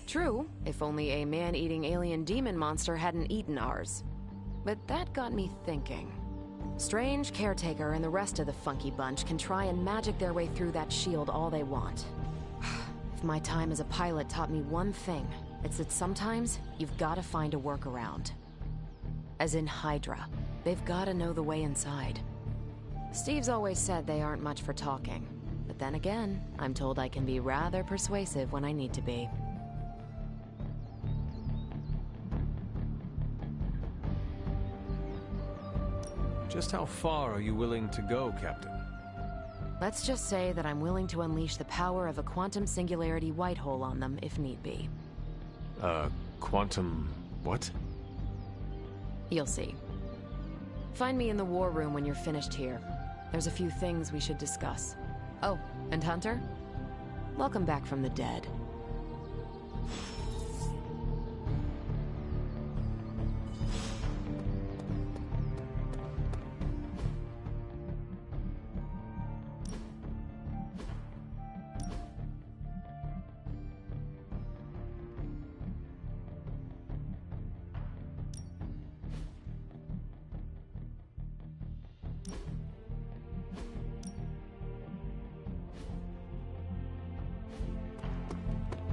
True, if only a man-eating alien demon monster hadn't eaten ours. But that got me thinking. Strange, Caretaker, and the rest of the funky bunch can try and magic their way through that shield all they want. If my time as a pilot taught me one thing, it's that sometimes you've got to find a workaround. As in Hydra, they've got to know the way inside. Steve's always said they aren't much for talking. But then again, I'm told I can be rather persuasive when I need to be. Just how far are you willing to go, Captain? Let's just say that I'm willing to unleash the power of a quantum singularity white hole on them if need be. Quantum... what? You'll see. Find me in the war room when you're finished here. There's a few things we should discuss. Oh, and Hunter? Welcome back from the dead.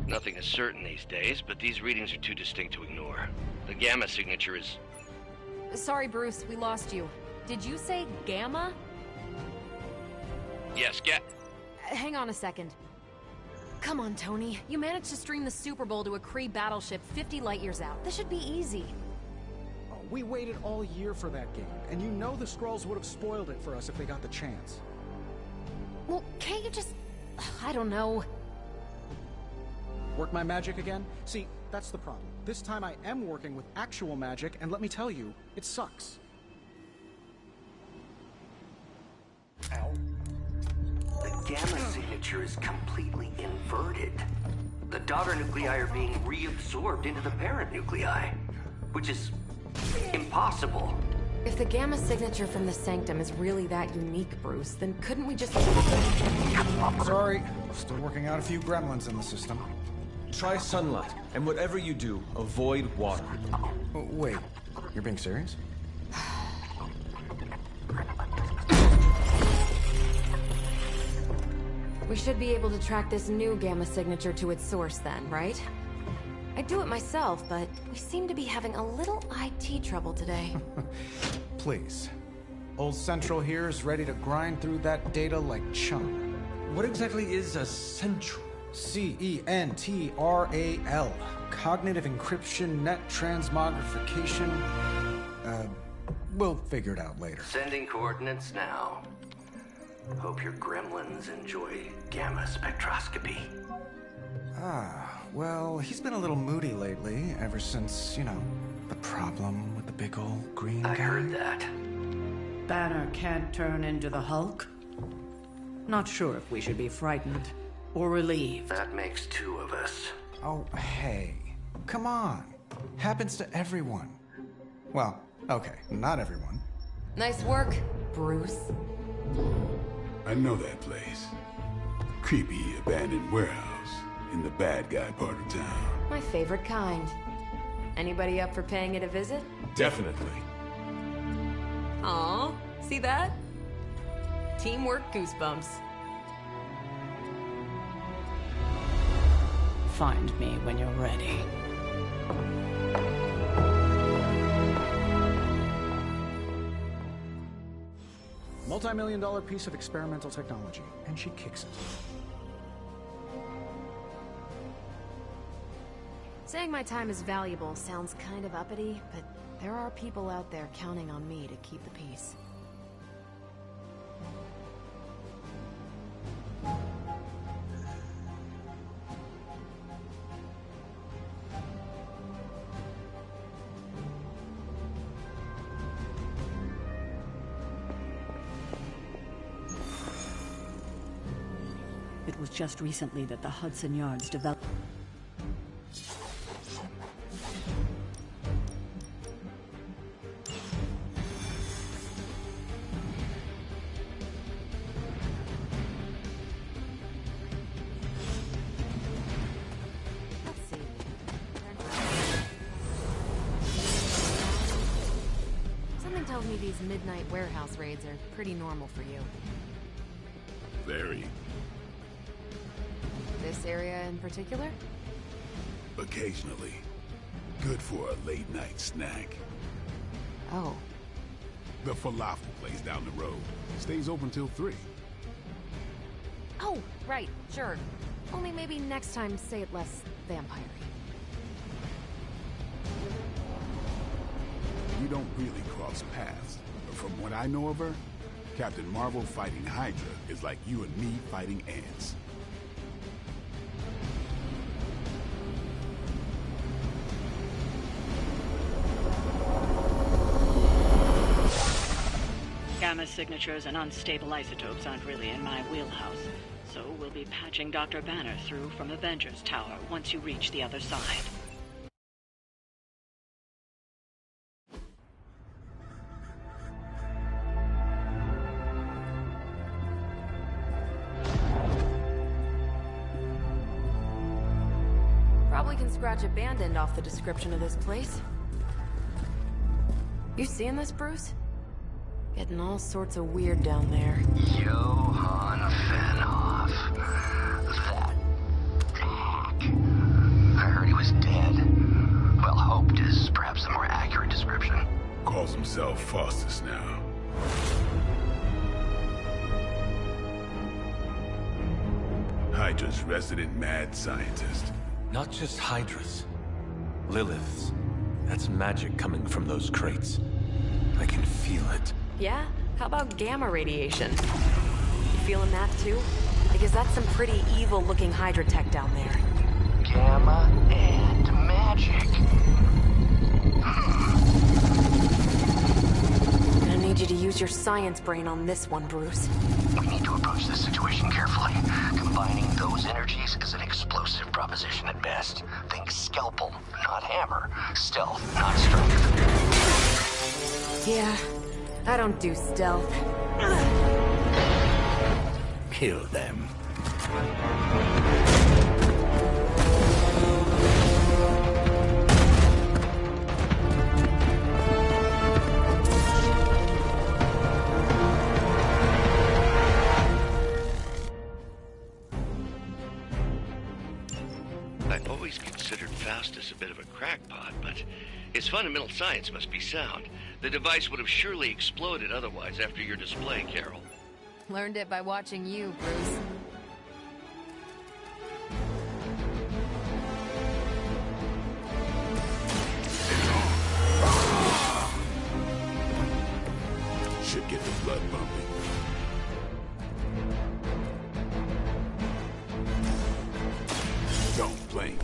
Nothing is certain these days, but these readings are too distinct to ignore. The Gamma signature is... Sorry, Bruce, we lost you. Did you say Gamma? Yes, Hang on a second. Come on, Tony. You managed to stream the Super Bowl to a Kree battleship 50 light-years out. This should be easy. Oh, we waited all year for that game, and you know the Skrulls would have spoiled it for us if they got the chance. Well, can't you just... I don't know... Work my magic again? See, that's the problem. This time I am working with actual magic, and let me tell you, it sucks. Ow. The Gamma signature is completely inverted. The daughter nuclei are being reabsorbed into the parent nuclei, which is impossible. If the Gamma signature from the Sanctum is really that unique, Bruce, then couldn't we just... Sorry, still working out a few gremlins in the system. Try sunlight, and whatever you do, avoid water. Oh, wait, you're being serious? We should be able to track this new Gamma signature to its source then, right? I'd do it myself, but we seem to be having a little IT trouble today. Please. Old Central here is ready to grind through that data like chum. What exactly is a Central? CENTRAL. Cognitive encryption, net transmogrification. We'll figure it out later. Sending coordinates now. Hope your gremlins enjoy gamma spectroscopy. Well, he's been a little moody lately, ever since, you know, the problem with the big old green guy. I heard that. Banner can't turn into the Hulk? Not sure if we should be frightened or relieved. That makes two of us. Oh, hey. Come on. Happens to everyone. Well, okay, not everyone. Nice work, Bruce. I know that place. Creepy abandoned warehouse in the bad guy part of town. My favorite kind. Anybody up for paying it a visit? Definitely. Aw, see that? Teamwork goosebumps. Find me when you're ready. Multi-million-dollar piece of experimental technology, and she kicks it. Saying my time is valuable sounds kind of uppity, but there are people out there counting on me to keep the peace. It was just recently that the Hudson Yards developed. Something tells me these midnight warehouse raids are pretty normal for you. Very. This area in particular? Occasionally. Good for a late-night snack. Oh. The falafel place down the road stays open till 3. Oh, right, sure. Only maybe next time say it less vampire-y. We don't really cross paths, but from what I know of her, Captain Marvel fighting Hydra is like you and me fighting ants. Gamma signatures and unstable isotopes aren't really in my wheelhouse, so we'll be patching Dr. Banner through from Avengers Tower once you reach the other side. Probably can scratch abandoned off the description of this place. You seeing this, Bruce? Getting all sorts of weird down there. Johann Fenhoff. That hack. I heard he was dead. Well, hoped is perhaps the more accurate description. Calls himself Faustus now. Hydra's resident mad scientist. Not just Hydra's. Lilith's. That's magic coming from those crates. I can feel it. Yeah? How about gamma radiation? You feeling that too? Because that's some pretty evil-looking Hydra tech down there. Gamma and magic. I need you to use your science brain on this one, Bruce. We need to approach this situation carefully. Combining those energies is an explosive proposition at best. Think scalpel, not hammer. Stealth, not strength. Yeah, I don't do stealth. Kill them. I've always considered Faustus a bit of a crackpot, but his fundamental science must be sound. The device would have surely exploded otherwise after your display, Carol. Learned it by watching you, Bruce. Should get the blood pumping. Don't blink.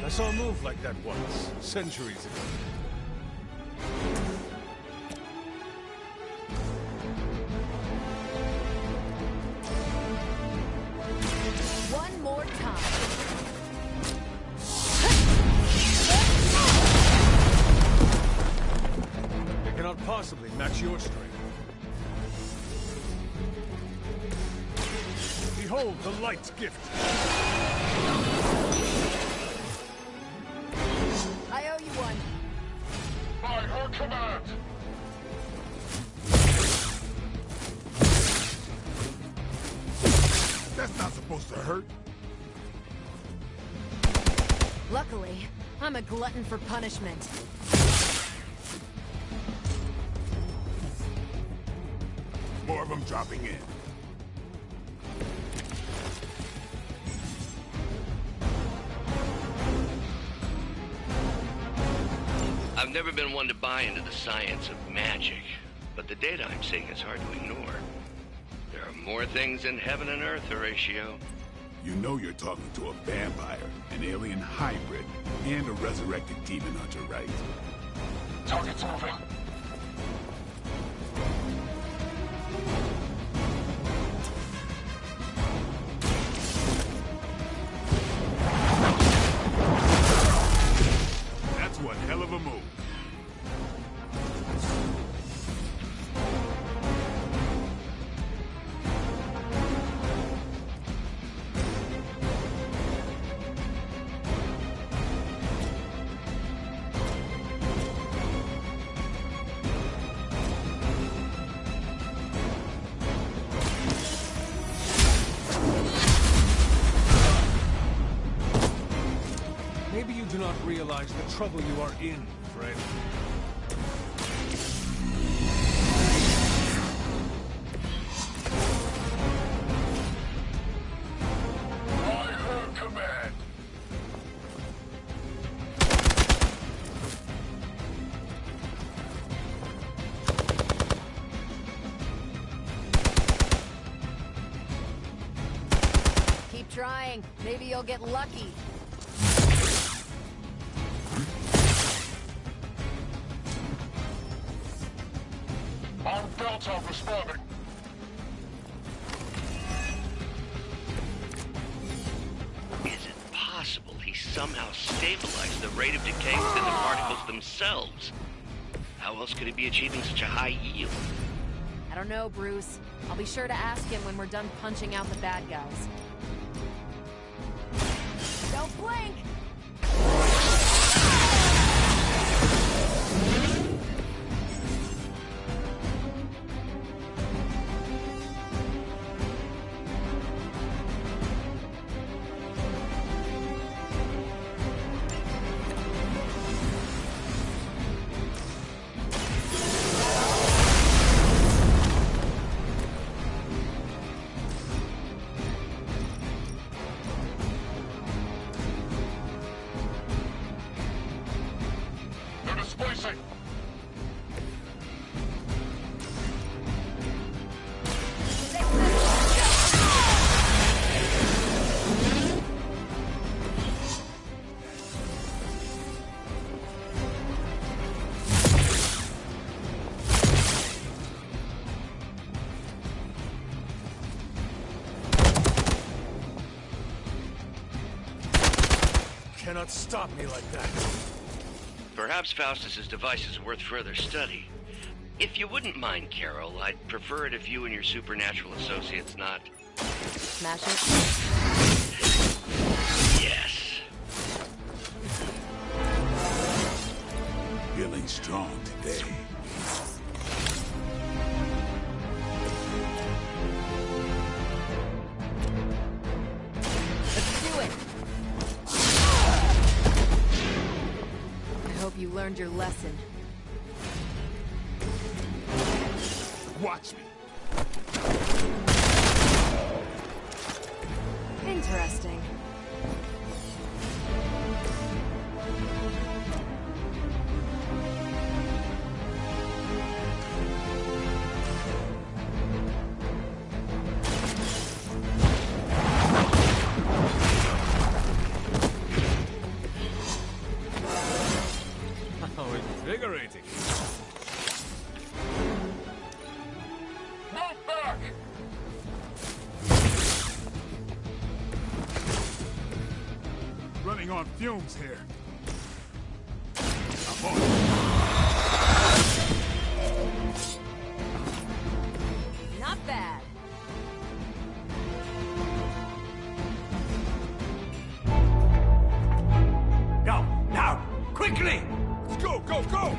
I saw a move like that once, centuries ago. One more time. They cannot possibly match your strength. Behold the light's gift. I owe you one. By her command! That's not supposed to hurt. Luckily, I'm a glutton for punishment. of them dropping in. I've never been one to buy into the science of magic, but the data I'm seeing is hard to ignore. There are more things in heaven and earth, Horatio. You know you're talking to a vampire, an alien hybrid, and a resurrected demon hunter, right? Target's moving. That's one hell of a move. Maybe you do not realize the trouble you are in, friend. I heard command. Keep trying. Maybe you'll get lucky. On Delta responding. Is it possible he somehow stabilized the rate of decay within the particles themselves? How else could he be achieving such a high yield? I don't know, Bruce. I'll be sure to ask him when we're done punching out the bad guys. Don't blink! They're displacing. Cannot stop me like that. Perhaps Faustus's device is worth further study. If you wouldn't mind, Carol, I'd prefer it if you and your supernatural associates not... Smash it? Yes. Feeling strong today. Let's do it! I hope you learned your lesson. Watch me. Interesting. How invigorating. Move back. Running on fumes here. I'm on. Not bad. Go, now, quickly! Let's go, go, go!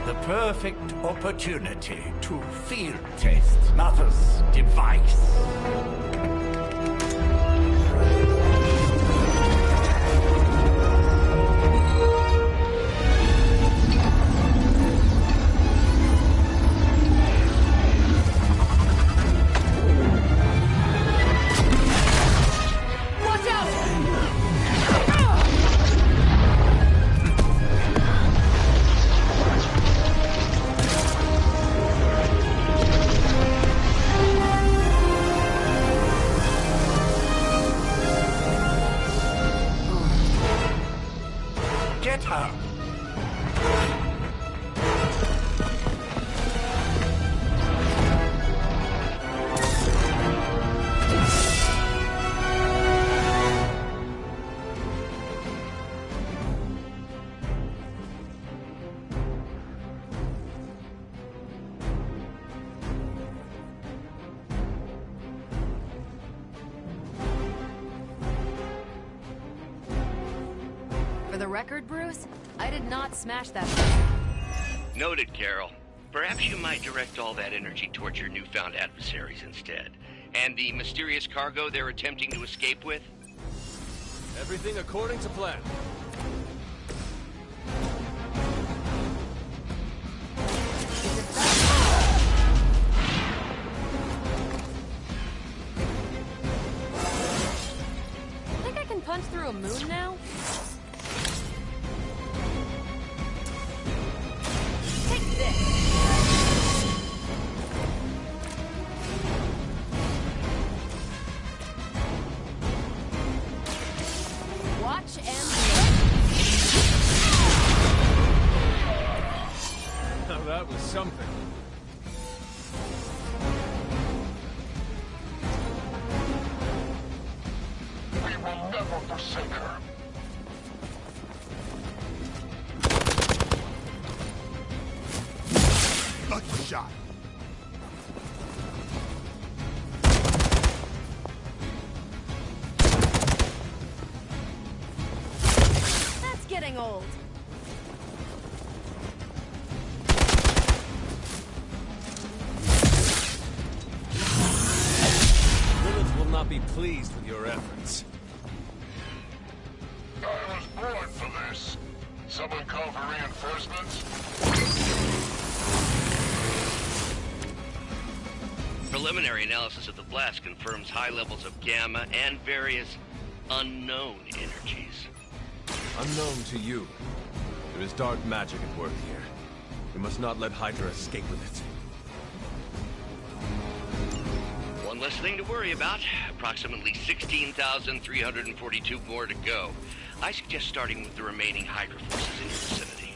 The perfect opportunity to field test Mother's device. For the record, Bruce, I did not smash that. Noted, Carol. Perhaps you might direct all that energy towards your newfound adversaries instead. And the mysterious cargo they're attempting to escape with? Everything according to plan. Think I can punch through a moon now? Take this. Watch and Now that was something. We will never forsake her. Lucky shot. That's getting old. Lilith will not be pleased with your efforts. I was born for this. Someone call for reinforcements? Preliminary analysis of the blast confirms high levels of gamma and various unknown energies. Unknown to you. There is dark magic at work here. We must not let Hydra escape with it. One less thing to worry about. Approximately 16,342 more to go. I suggest starting with the remaining Hydra forces in your vicinity.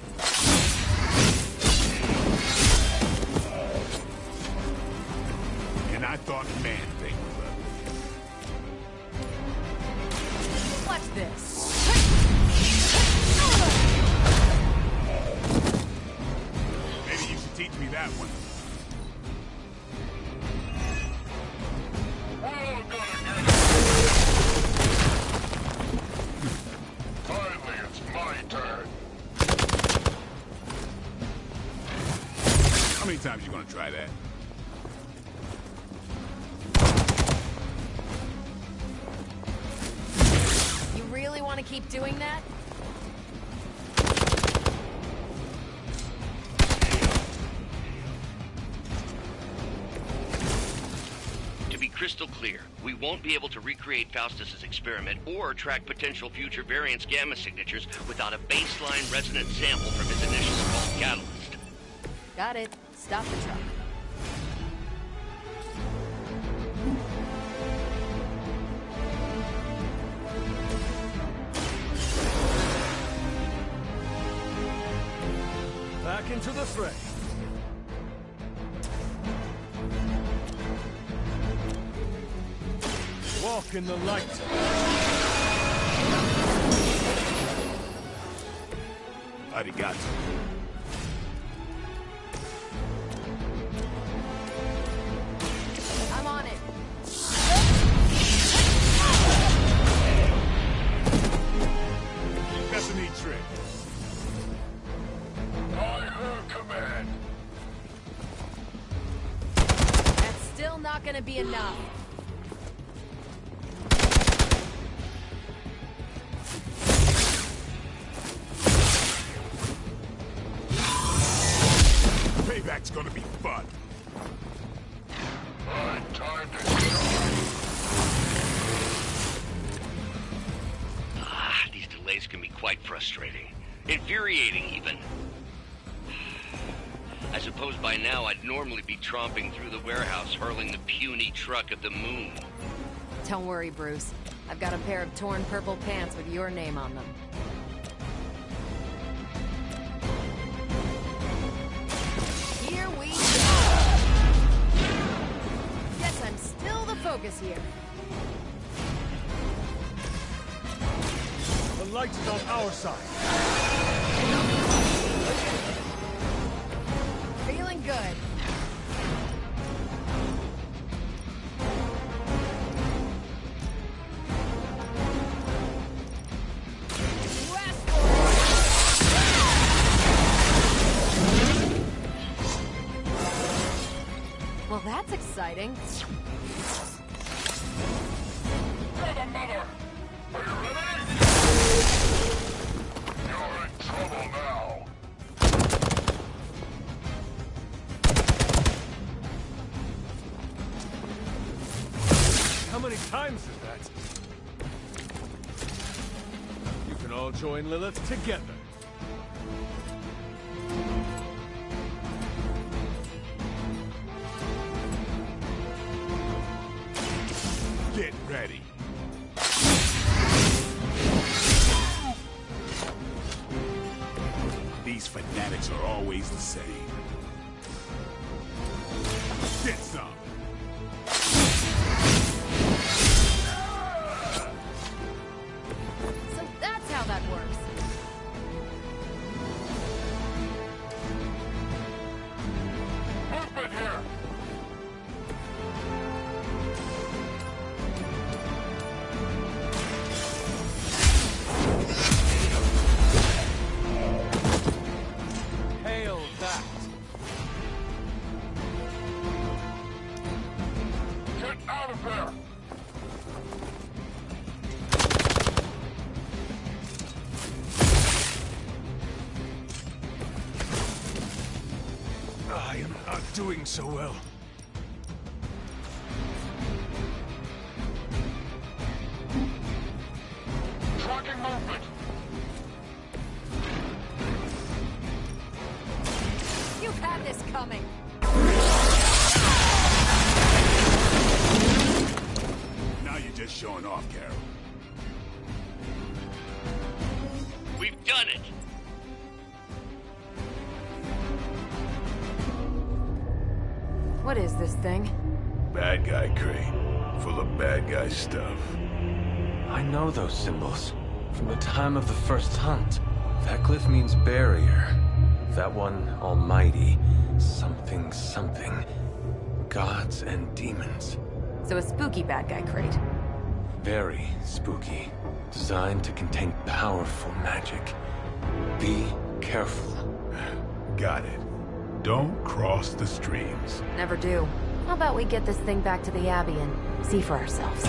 And I thought Man-Thing was Watch this. maybe you should teach me that one. Finally, it's my turn. How many times you gonna try that? You really want to keep doing that? To be crystal clear, we won't be able to recreate Faustus's experiment or track potential future variance gamma signatures without a baseline resonant sample from his initial assault catalyst. Got it. Stop the truck. Back into the fray. Walk in the light. Arigato. I'm on it. That's a neat trick. By her command. That's still not gonna be enough. Payback's gonna be fun. Alright, time to These delays can be quite frustrating. Infuriating, even. I suppose by now I'd normally be tromping through the warehouse, hurling the puny truck at the moon. Don't worry, Bruce. I've got a pair of torn purple pants with your name on them. Here we go! Guess I'm still the focus here. The light is on our side. Feeling good. You asked for it. exciting. Mother! Are you ready? You're in trouble now. How many times is that? You can all join Lilith together. Get ready. These fanatics are always the same. Get some. So that's how that works. Movement here. Hail that! Get out of there. I am not doing so well. Tracking movement. You've had this coming. Now you're just showing off, Carol. We've done it! What is this thing? Bad guy crate. Full of bad guy stuff. I know those symbols. From the time of the first hunt. That glyph means barrier. That one, almighty. Something, something. Gods and demons. So a spooky bad guy crate. Very spooky. Designed to contain powerful magic. Be careful. Got it. Don't cross the streams. Never do. How about we get this thing back to the Abbey and see for ourselves?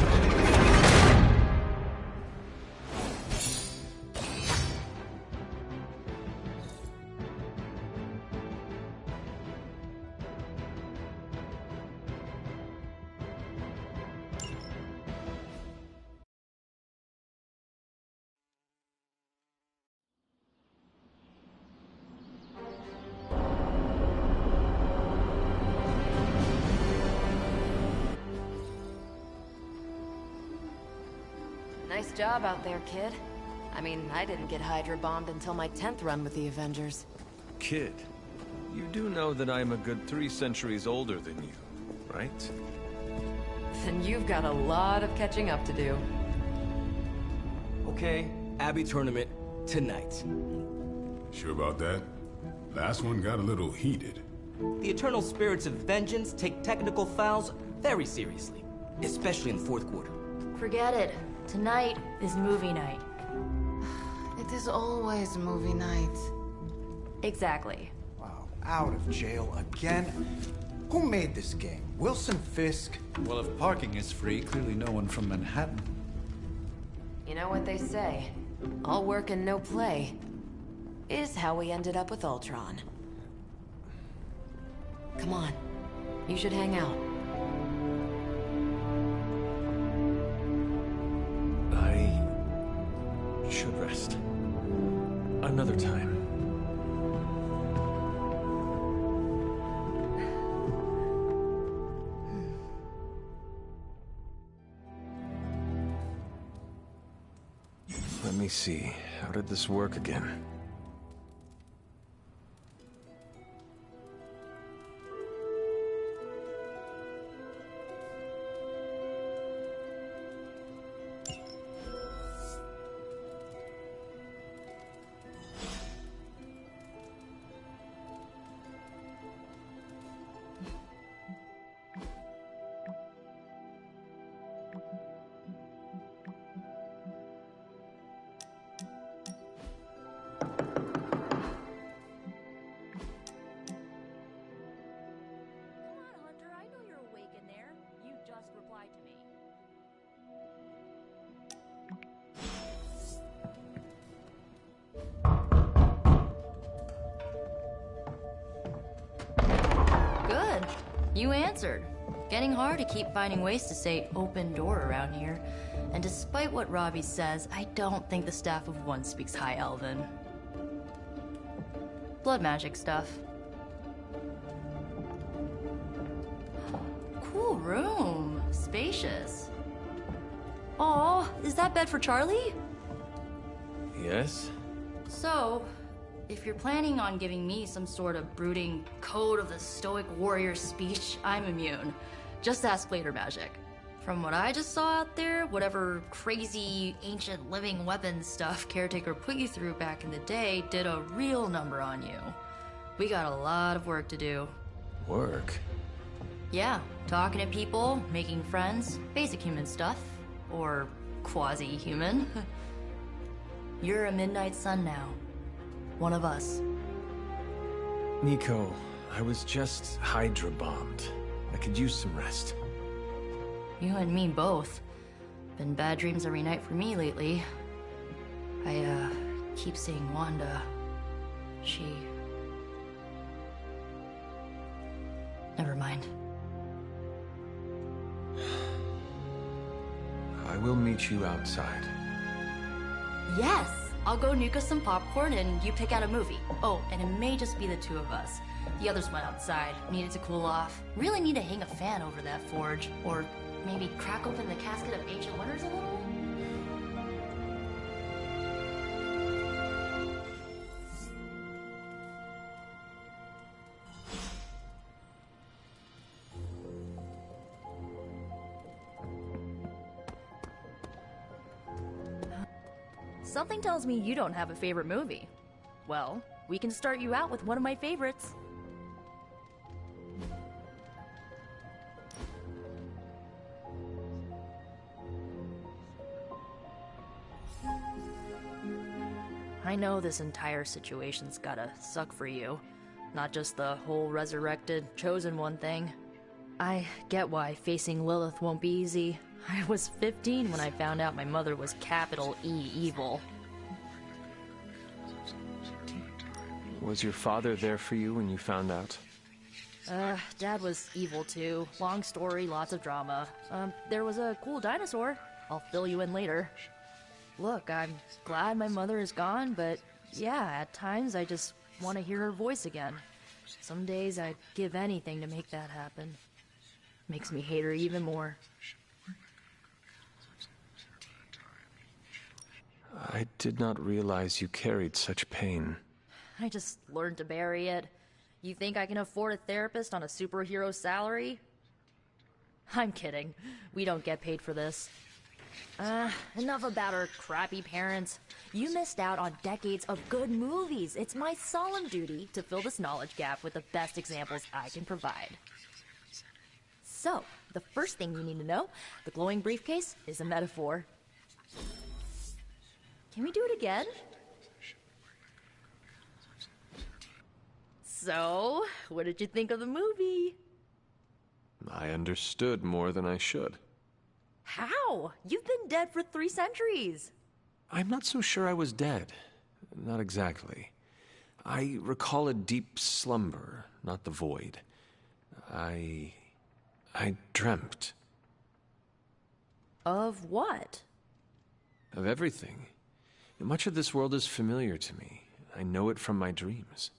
Nice job out there, kid. I mean, I didn't get Hydra bombed until my 10th run with the Avengers. Kid, you do know that I'm a good 3 centuries older than you, right? Then you've got a lot of catching up to do. Okay, Abbey tournament tonight. Sure about that? Last one got a little heated. The Eternal Spirits of Vengeance take technical fouls very seriously, especially in the fourth quarter. Forget it. Tonight is movie night. It is always movie night. Exactly. Wow, out of jail again? Who made this game? Wilson Fisk? Well, if parking is free, clearly no one from Manhattan. You know what they say? All work and no play is how we ended up with Ultron. Come on. You should hang out. I should rest. Another time. Let me see. How did this work again? You answered. Getting hard to keep finding ways to say open door around here. And despite what Robbie says, I don't think the Staff of One speaks High Elven. Blood magic stuff. Cool room. Spacious. Aw, is that bed for Charlie? Yes? So, if you're planning on giving me some sort of brooding code of the stoic warrior speech, I'm immune. Just ask later, Magic. From what I just saw out there, whatever crazy ancient living weapons stuff Caretaker put you through back in the day did a real number on you. We got a lot of work to do. Work? Yeah, talking to people, making friends, basic human stuff. Or quasi-human. You're a Midnight Sun now. One of us. Nico, I was just Hydra bombed. I could use some rest. You and me both. Been bad dreams every night for me lately. I, keep seeing Wanda. She... Never mind. I will meet you outside. Yes! I'll go nuke us some popcorn and you pick out a movie. Oh, and it may just be the two of us. The others went outside, needed to cool off. Really need to hang a fan over that forge. Or maybe crack open the casket of ancient wonders a little? Something tells me you don't have a favorite movie. Well, we can start you out with one of my favorites. I know this entire situation's gotta suck for you. Not just the whole resurrected, chosen one thing. I get why facing Lilith won't be easy. I was 15 when I found out my mother was capital E evil. Was your father there for you when you found out? Dad was evil too. Long story, lots of drama. There was a cool dinosaur. I'll fill you in later. Look, I'm glad my mother is gone, but yeah, at times I just want to hear her voice again. Some days I'd give anything to make that happen. Makes me hate her even more. I did not realize you carried such pain. I just learned to bury it. You think I can afford a therapist on a superhero salary? I'm kidding. We don't get paid for this. Enough about our crappy parents. You missed out on decades of good movies. It's my solemn duty to fill this knowledge gap with the best examples I can provide. So, the first thing you need to know, the glowing briefcase is a metaphor. Can we do it again? So, what did you think of the movie? I understood more than I should. How? You've been dead for 3 centuries. I'm not so sure I was dead. Not exactly. I recall a deep slumber, not the void. I dreamt. Of what? Of everything. Much of this world is familiar to me. I know it from my dreams.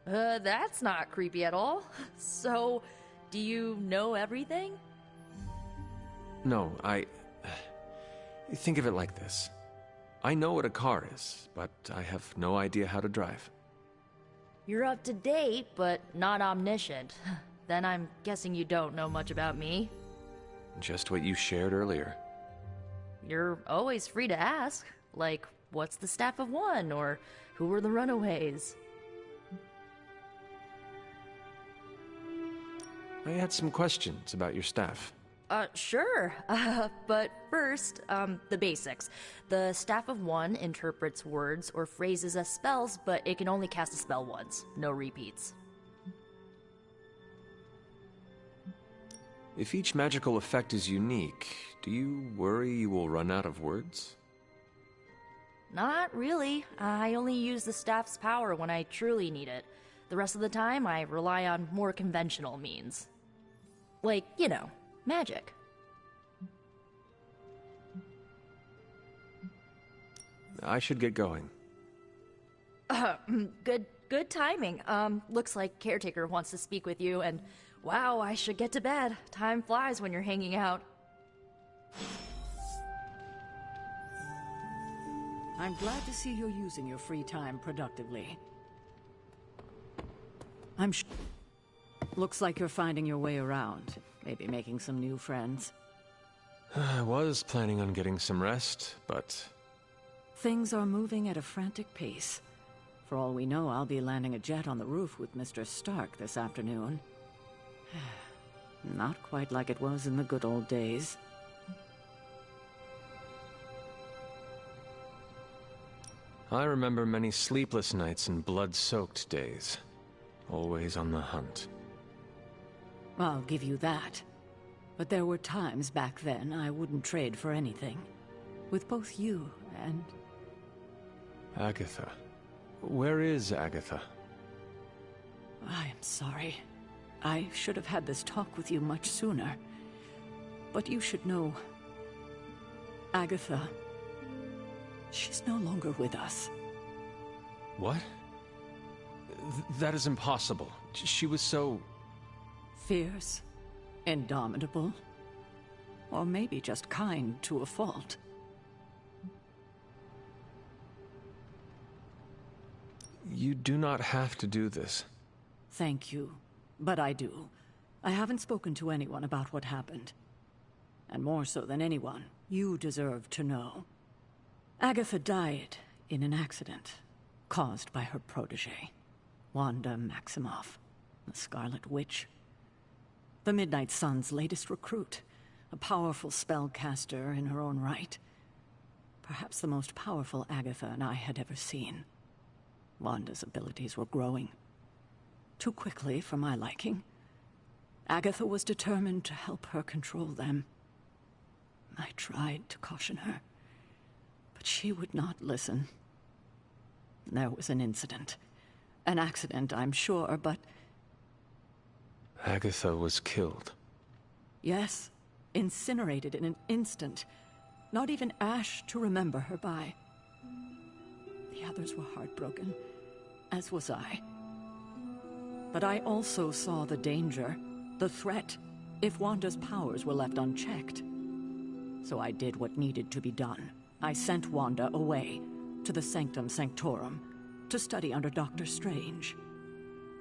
That's not creepy at all. So, do you know everything? No, think of it like this. I know what a car is, but I have no idea how to drive. You're up to date, but not omniscient. Then I'm guessing you don't know much about me. Just what you shared earlier. You're always free to ask. Like, what's the Staff of One? Or who were the Runaways? I had some questions about your staff. Sure. But first, the basics. The Staff of One interprets words or phrases as spells, but it can only cast a spell once. No repeats. If each magical effect is unique, do you worry you will run out of words? Not really. I only use the staff's power when I truly need it. The rest of the time, I rely on more conventional means. Like, you know, magic. I should get going. Good timing. Looks like Caretaker wants to speak with you, and wow, I should get to bed. Time flies when you're hanging out. I'm glad to see you're using your free time productively. Looks like you're finding your way around. Maybe making some new friends. I was planning on getting some rest, but... Things are moving at a frantic pace. For all we know, I'll be landing a jet on the roof with Mr. Stark this afternoon. Not quite like it was in the good old days. I remember many sleepless nights and blood-soaked days. Always on the hunt. I'll give you that. But there were times back then I wouldn't trade for anything. With both you and... Agatha. Where is Agatha? I am sorry. I should have had this talk with you much sooner. But you should know... Agatha... She's no longer with us. What? That is impossible. She was so... Fierce, indomitable, or maybe just kind to a fault. You do not have to do this. Thank you, but I do. I haven't spoken to anyone about what happened. And more so than anyone, you deserve to know. Agatha died in an accident caused by her protege, Wanda Maximoff, the Scarlet Witch. The Midnight Sun's latest recruit, a powerful spellcaster in her own right. Perhaps the most powerful Agatha and I had ever seen. Wanda's abilities were growing. Too quickly for my liking. Agatha was determined to help her control them. I tried to caution her, but she would not listen. There was an incident. An accident, I'm sure, but... Agatha was killed. Yes, incinerated in an instant. Not even ash to remember her by. The others were heartbroken, as was I. But I also saw the danger, the threat, if Wanda's powers were left unchecked. So I did what needed to be done. I sent Wanda away, to the Sanctum Sanctorum, to study under Doctor Strange.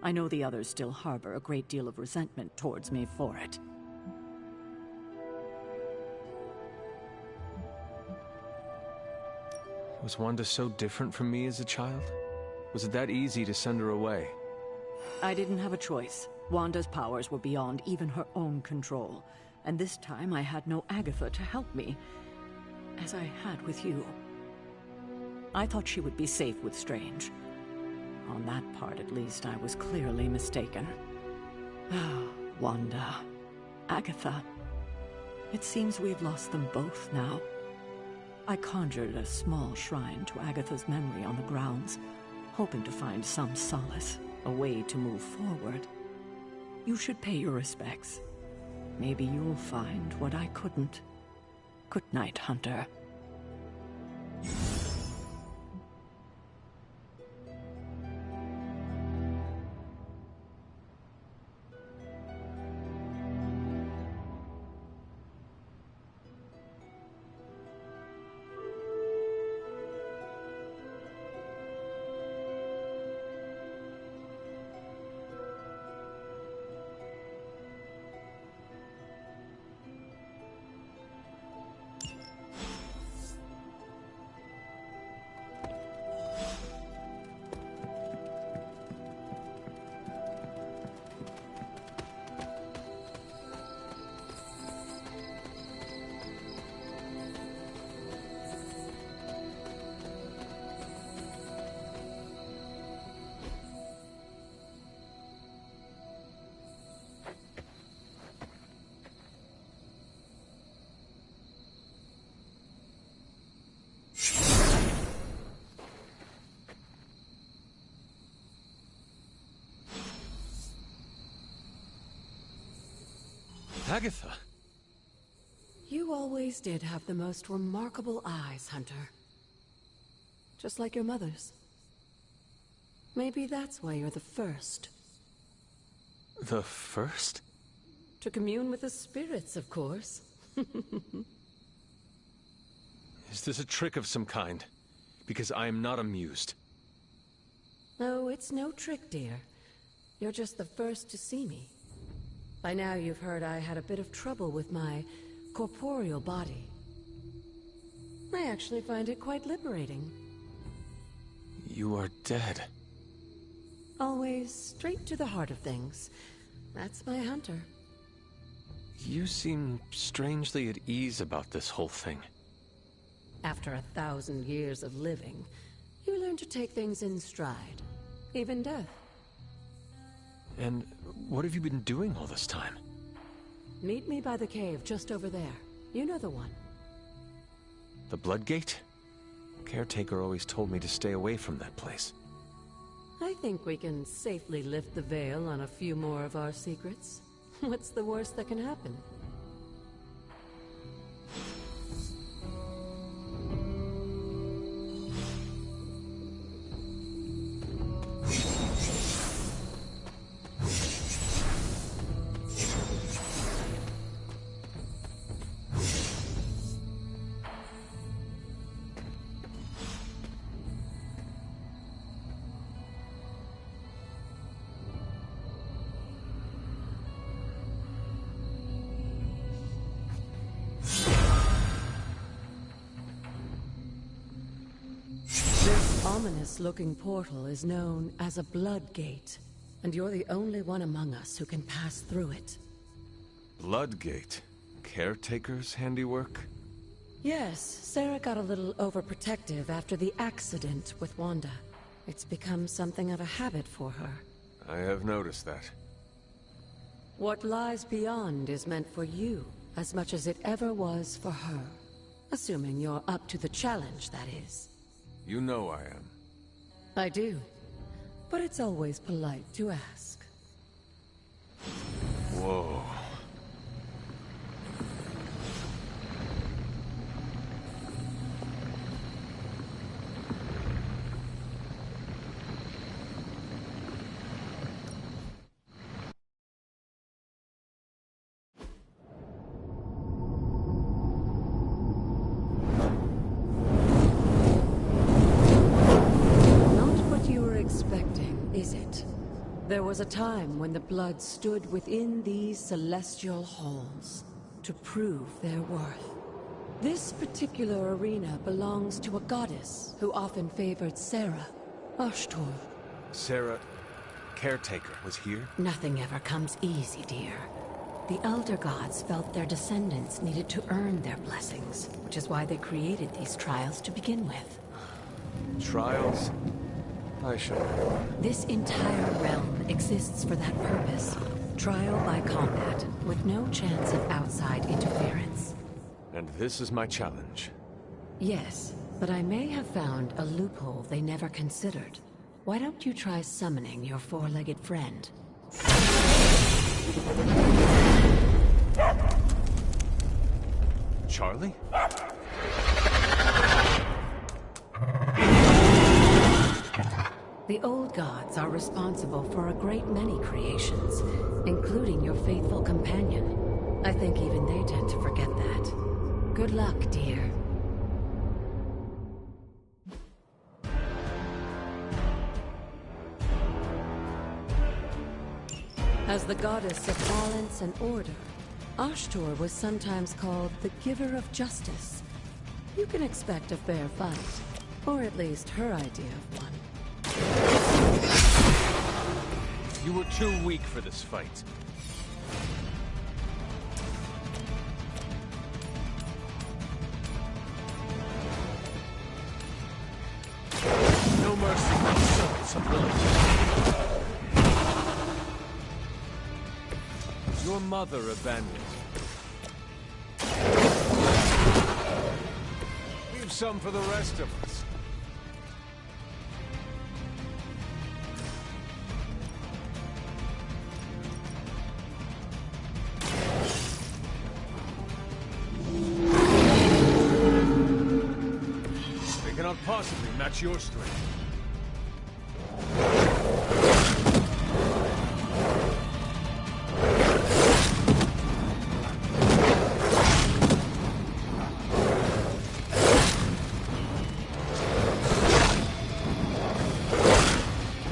I know the others still harbor a great deal of resentment towards me for it. Was Wanda so different from me as a child? Was it that easy to send her away? I didn't have a choice. Wanda's powers were beyond even her own control. And this time I had no Agatha to help me, as I had with you. I thought she would be safe with Strange. On that part, at least, I was clearly mistaken. Wanda. Agatha. It seems we've lost them both now. I conjured a small shrine to Agatha's memory on the grounds, hoping to find some solace, a way to move forward. You should pay your respects. Maybe you'll find what I couldn't. Good night, Hunter. Agatha. You always did have the most remarkable eyes, Hunter. Just like your mother's. Maybe that's why you're the first. The first? To commune with the spirits, of course. Is this a trick of some kind? Because I am not amused. Oh, it's no trick, dear. You're just the first to see me. By now you've heard I had a bit of trouble with my corporeal body. I actually find it quite liberating. You are dead. Always straight to the heart of things. That's my Hunter. You seem strangely at ease about this whole thing. After 1,000 years of living, you learn to take things in stride. Even death. And what have you been doing all this time? Meet me by the cave just over there. You know the one. The Bloodgate? Caretaker always told me to stay away from that place. I think we can safely lift the veil on a few more of our secrets. What's the worst that can happen? Ominous-looking portal is known as a Bloodgate, and you're the only one among us who can pass through it. Bloodgate? Caretaker's handiwork? Yes, Sarah got a little overprotective after the accident with Wanda. It's become something of a habit for her. I have noticed that. What lies beyond is meant for you, as much as it ever was for her. Assuming you're up to the challenge, that is. You know I am. I do. But it's always polite to ask. Whoa. There was a time when the blood stood within these celestial halls to prove their worth. This particular arena belongs to a goddess who often favored Sarah, Ashtor. Sarah, Caretaker, was here? Nothing ever comes easy, dear. The Elder Gods felt their descendants needed to earn their blessings, which is why they created these trials to begin with. Trials? I shall. This entire realm exists for that purpose. Trial by combat, with no chance of outside interference. And this is my challenge. Yes, but I may have found a loophole they never considered. Why don't you try summoning your four-legged friend? Charlie? The old gods are responsible for a great many creations, including your faithful companion. I think even they tend to forget that. Good luck, dear. As the goddess of balance and order, Ashtor was sometimes called the Giver of Justice. You can expect a fair fight, or at least her idea of one. You were too weak for this fight. No mercy for the servants of Lilith. Your mother abandoned you. Leave some for the rest of us. possibly match your strength.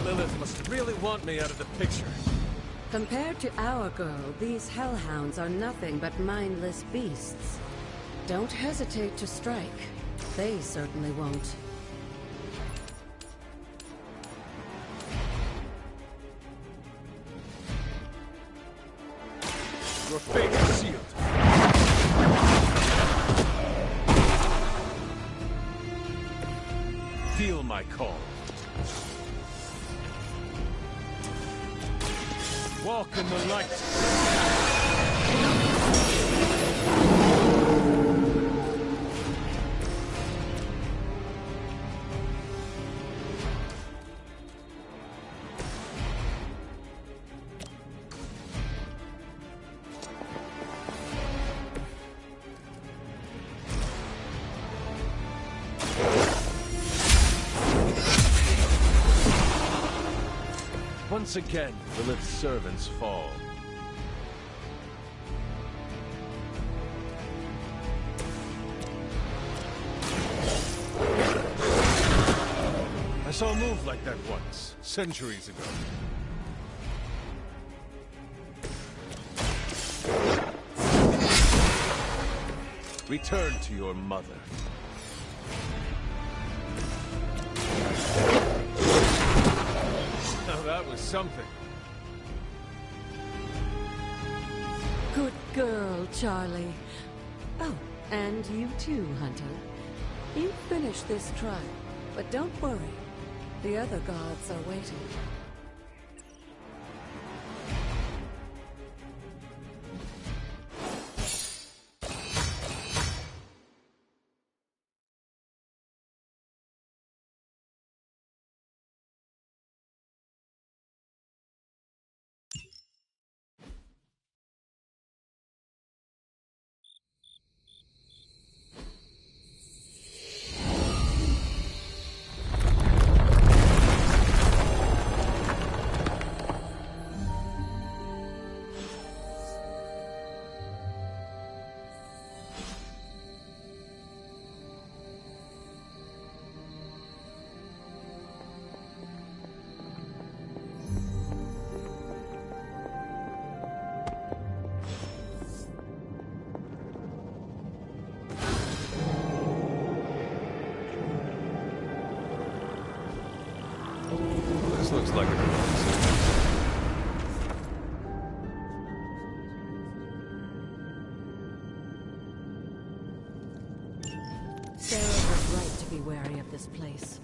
Lilith must really want me out of the picture. Compared to our girl, these hellhounds are nothing but mindless beasts. Don't hesitate to strike. They certainly won't. Your fate is sealed. Feel my call. Walk in the light. Once again, Lilith's servants fall. I saw a move like that once, centuries ago. Return to your mother. Now that was something. Good girl, Charlie. Oh, and you too, Hunter. You finished this trial, but don't worry. The other gods are waiting. This looks like a Sarah was right to be wary of this place.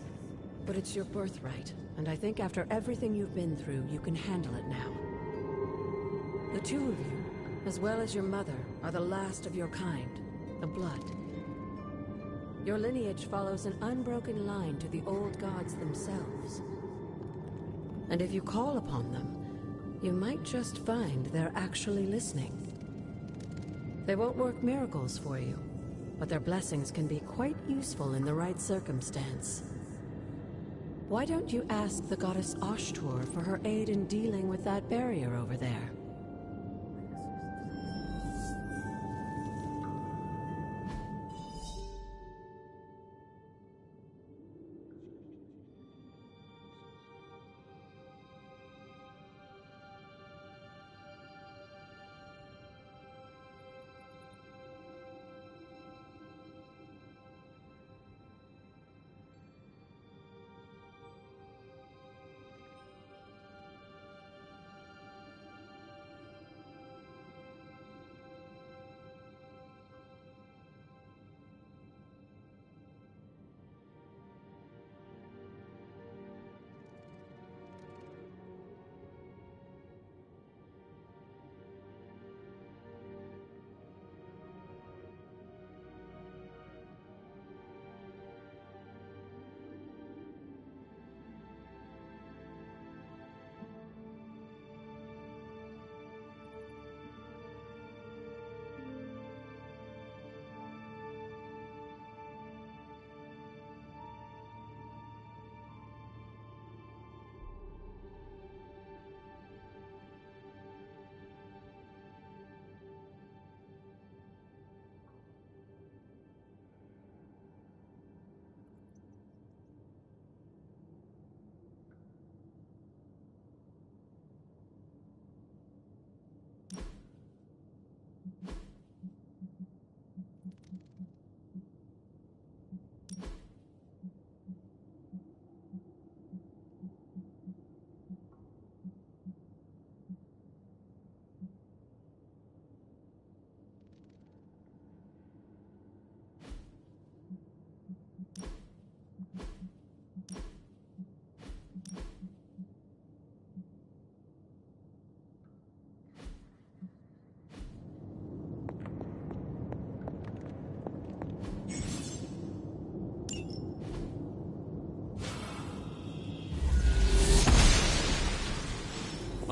But it's your birthright, and I think after everything you've been through, you can handle it now. The two of you, as well as your mother, are the last of your kind, the Blood. Your lineage follows an unbroken line to the old gods themselves. And if you call upon them, you might just find they're actually listening. They won't work miracles for you, but their blessings can be quite useful in the right circumstance. Why don't you ask the goddess Ashtur for her aid in dealing with that barrier over there?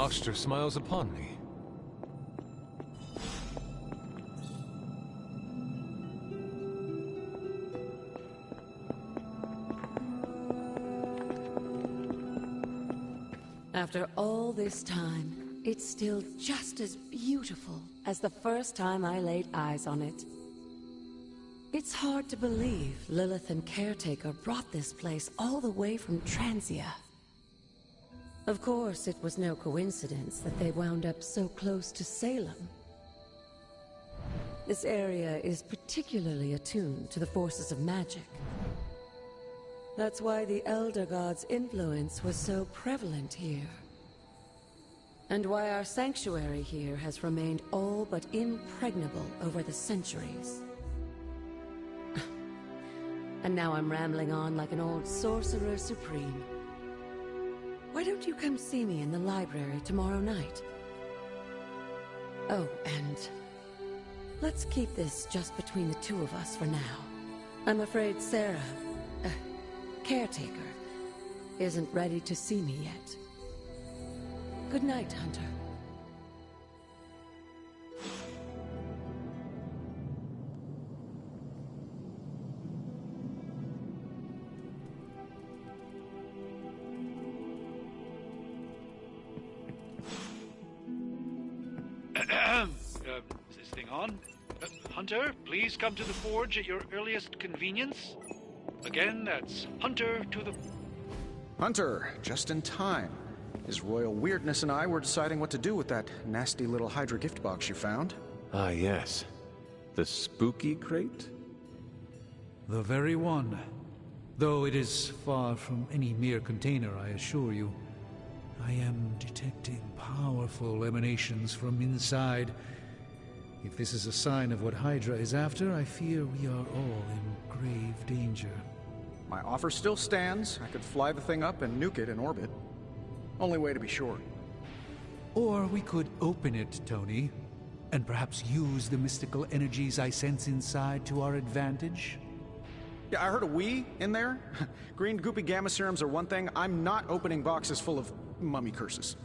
Oster smiles upon me. After all this time, it's still just as beautiful as the first time I laid eyes on it. It's hard to believe Lilith and Caretaker brought this place all the way from Transia. Of course, it was no coincidence that they wound up so close to Salem. This area is particularly attuned to the forces of magic. That's why the Elder God's influence was so prevalent here. And why our sanctuary here has remained all but impregnable over the centuries. And now I'm rambling on like an old sorcerer supreme. Why don't you come see me in the library tomorrow night? Oh, and let's keep this just between the two of us for now. I'm afraid Sarah, Caretaker, isn't ready to see me yet. Good night, Hunter. Is this thing on? Hunter, please come to the forge at your earliest convenience. Again, that's Hunter to the... Hunter, just in time. His royal weirdness and I were deciding what to do with that nasty little Hydra gift box you found. Ah, yes. The spooky crate? The very one. Though it is far from any mere container, I assure you. I am detecting powerful emanations from inside. If this is a sign of what Hydra is after, I fear we are all in grave danger. My offer still stands. I could fly the thing up and nuke it in orbit. Only way to be sure. Or we could open it, Tony, and perhaps use the mystical energies I sense inside to our advantage. Yeah, I heard a we in there. Green goopy gamma serums are one thing. I'm not opening boxes full of mummy curses.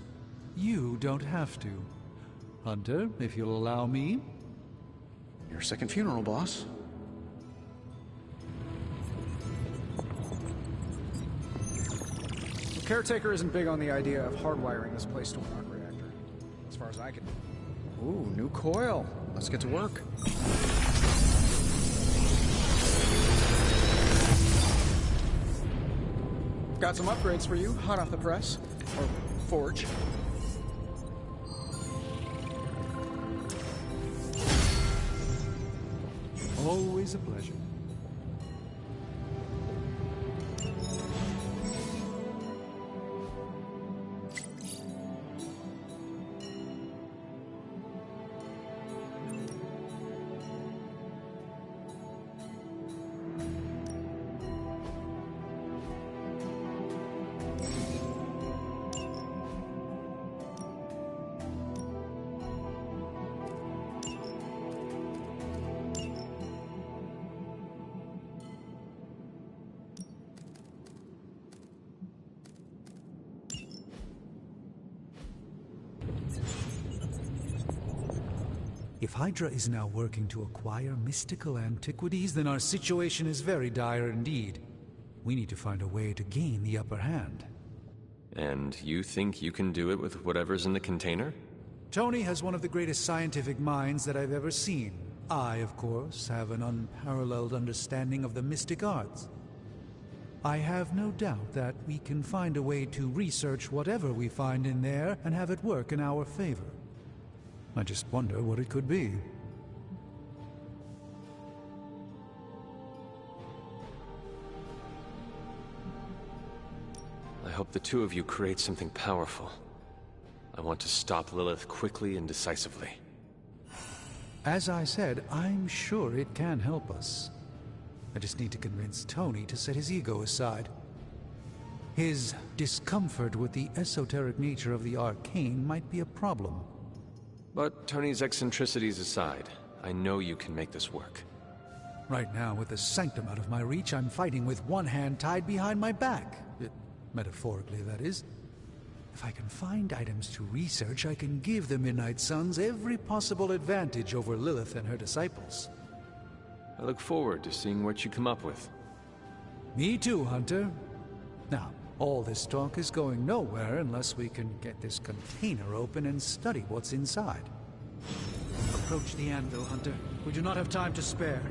You don't have to. Hunter, if you'll allow me. Your second funeral, boss. Caretaker isn't big on the idea of hardwiring this place to an arc reactor. As far as I can... Ooh, new coil. Let's get to work. Got some upgrades for you, hot off the press. Or forge. Always a pleasure. If Hydra is now working to acquire mystical antiquities, then our situation is very dire indeed. We need to find a way to gain the upper hand. And you think you can do it with whatever's in the container? Tony has one of the greatest scientific minds that I've ever seen. I, of course, have an unparalleled understanding of the mystic arts. I have no doubt that we can find a way to research whatever we find in there and have it work in our favor. I just wonder what it could be. I hope the two of you create something powerful. I want to stop Lilith quickly and decisively. As I said, I'm sure it can help us. I just need to convince Tony to set his ego aside. His discomfort with the esoteric nature of the arcane might be a problem. But Tony's eccentricities aside, I know you can make this work. Right now, with the sanctum out of my reach, I'm fighting with one hand tied behind my back. Metaphorically, that is. If I can find items to research, I can give the Midnight Suns every possible advantage over Lilith and her disciples. I look forward to seeing what you come up with. Me too, Hunter. Now, all this talk is going nowhere unless we can get this container open and study what's inside. Approach the anvil, Hunter. We do not have time to spare.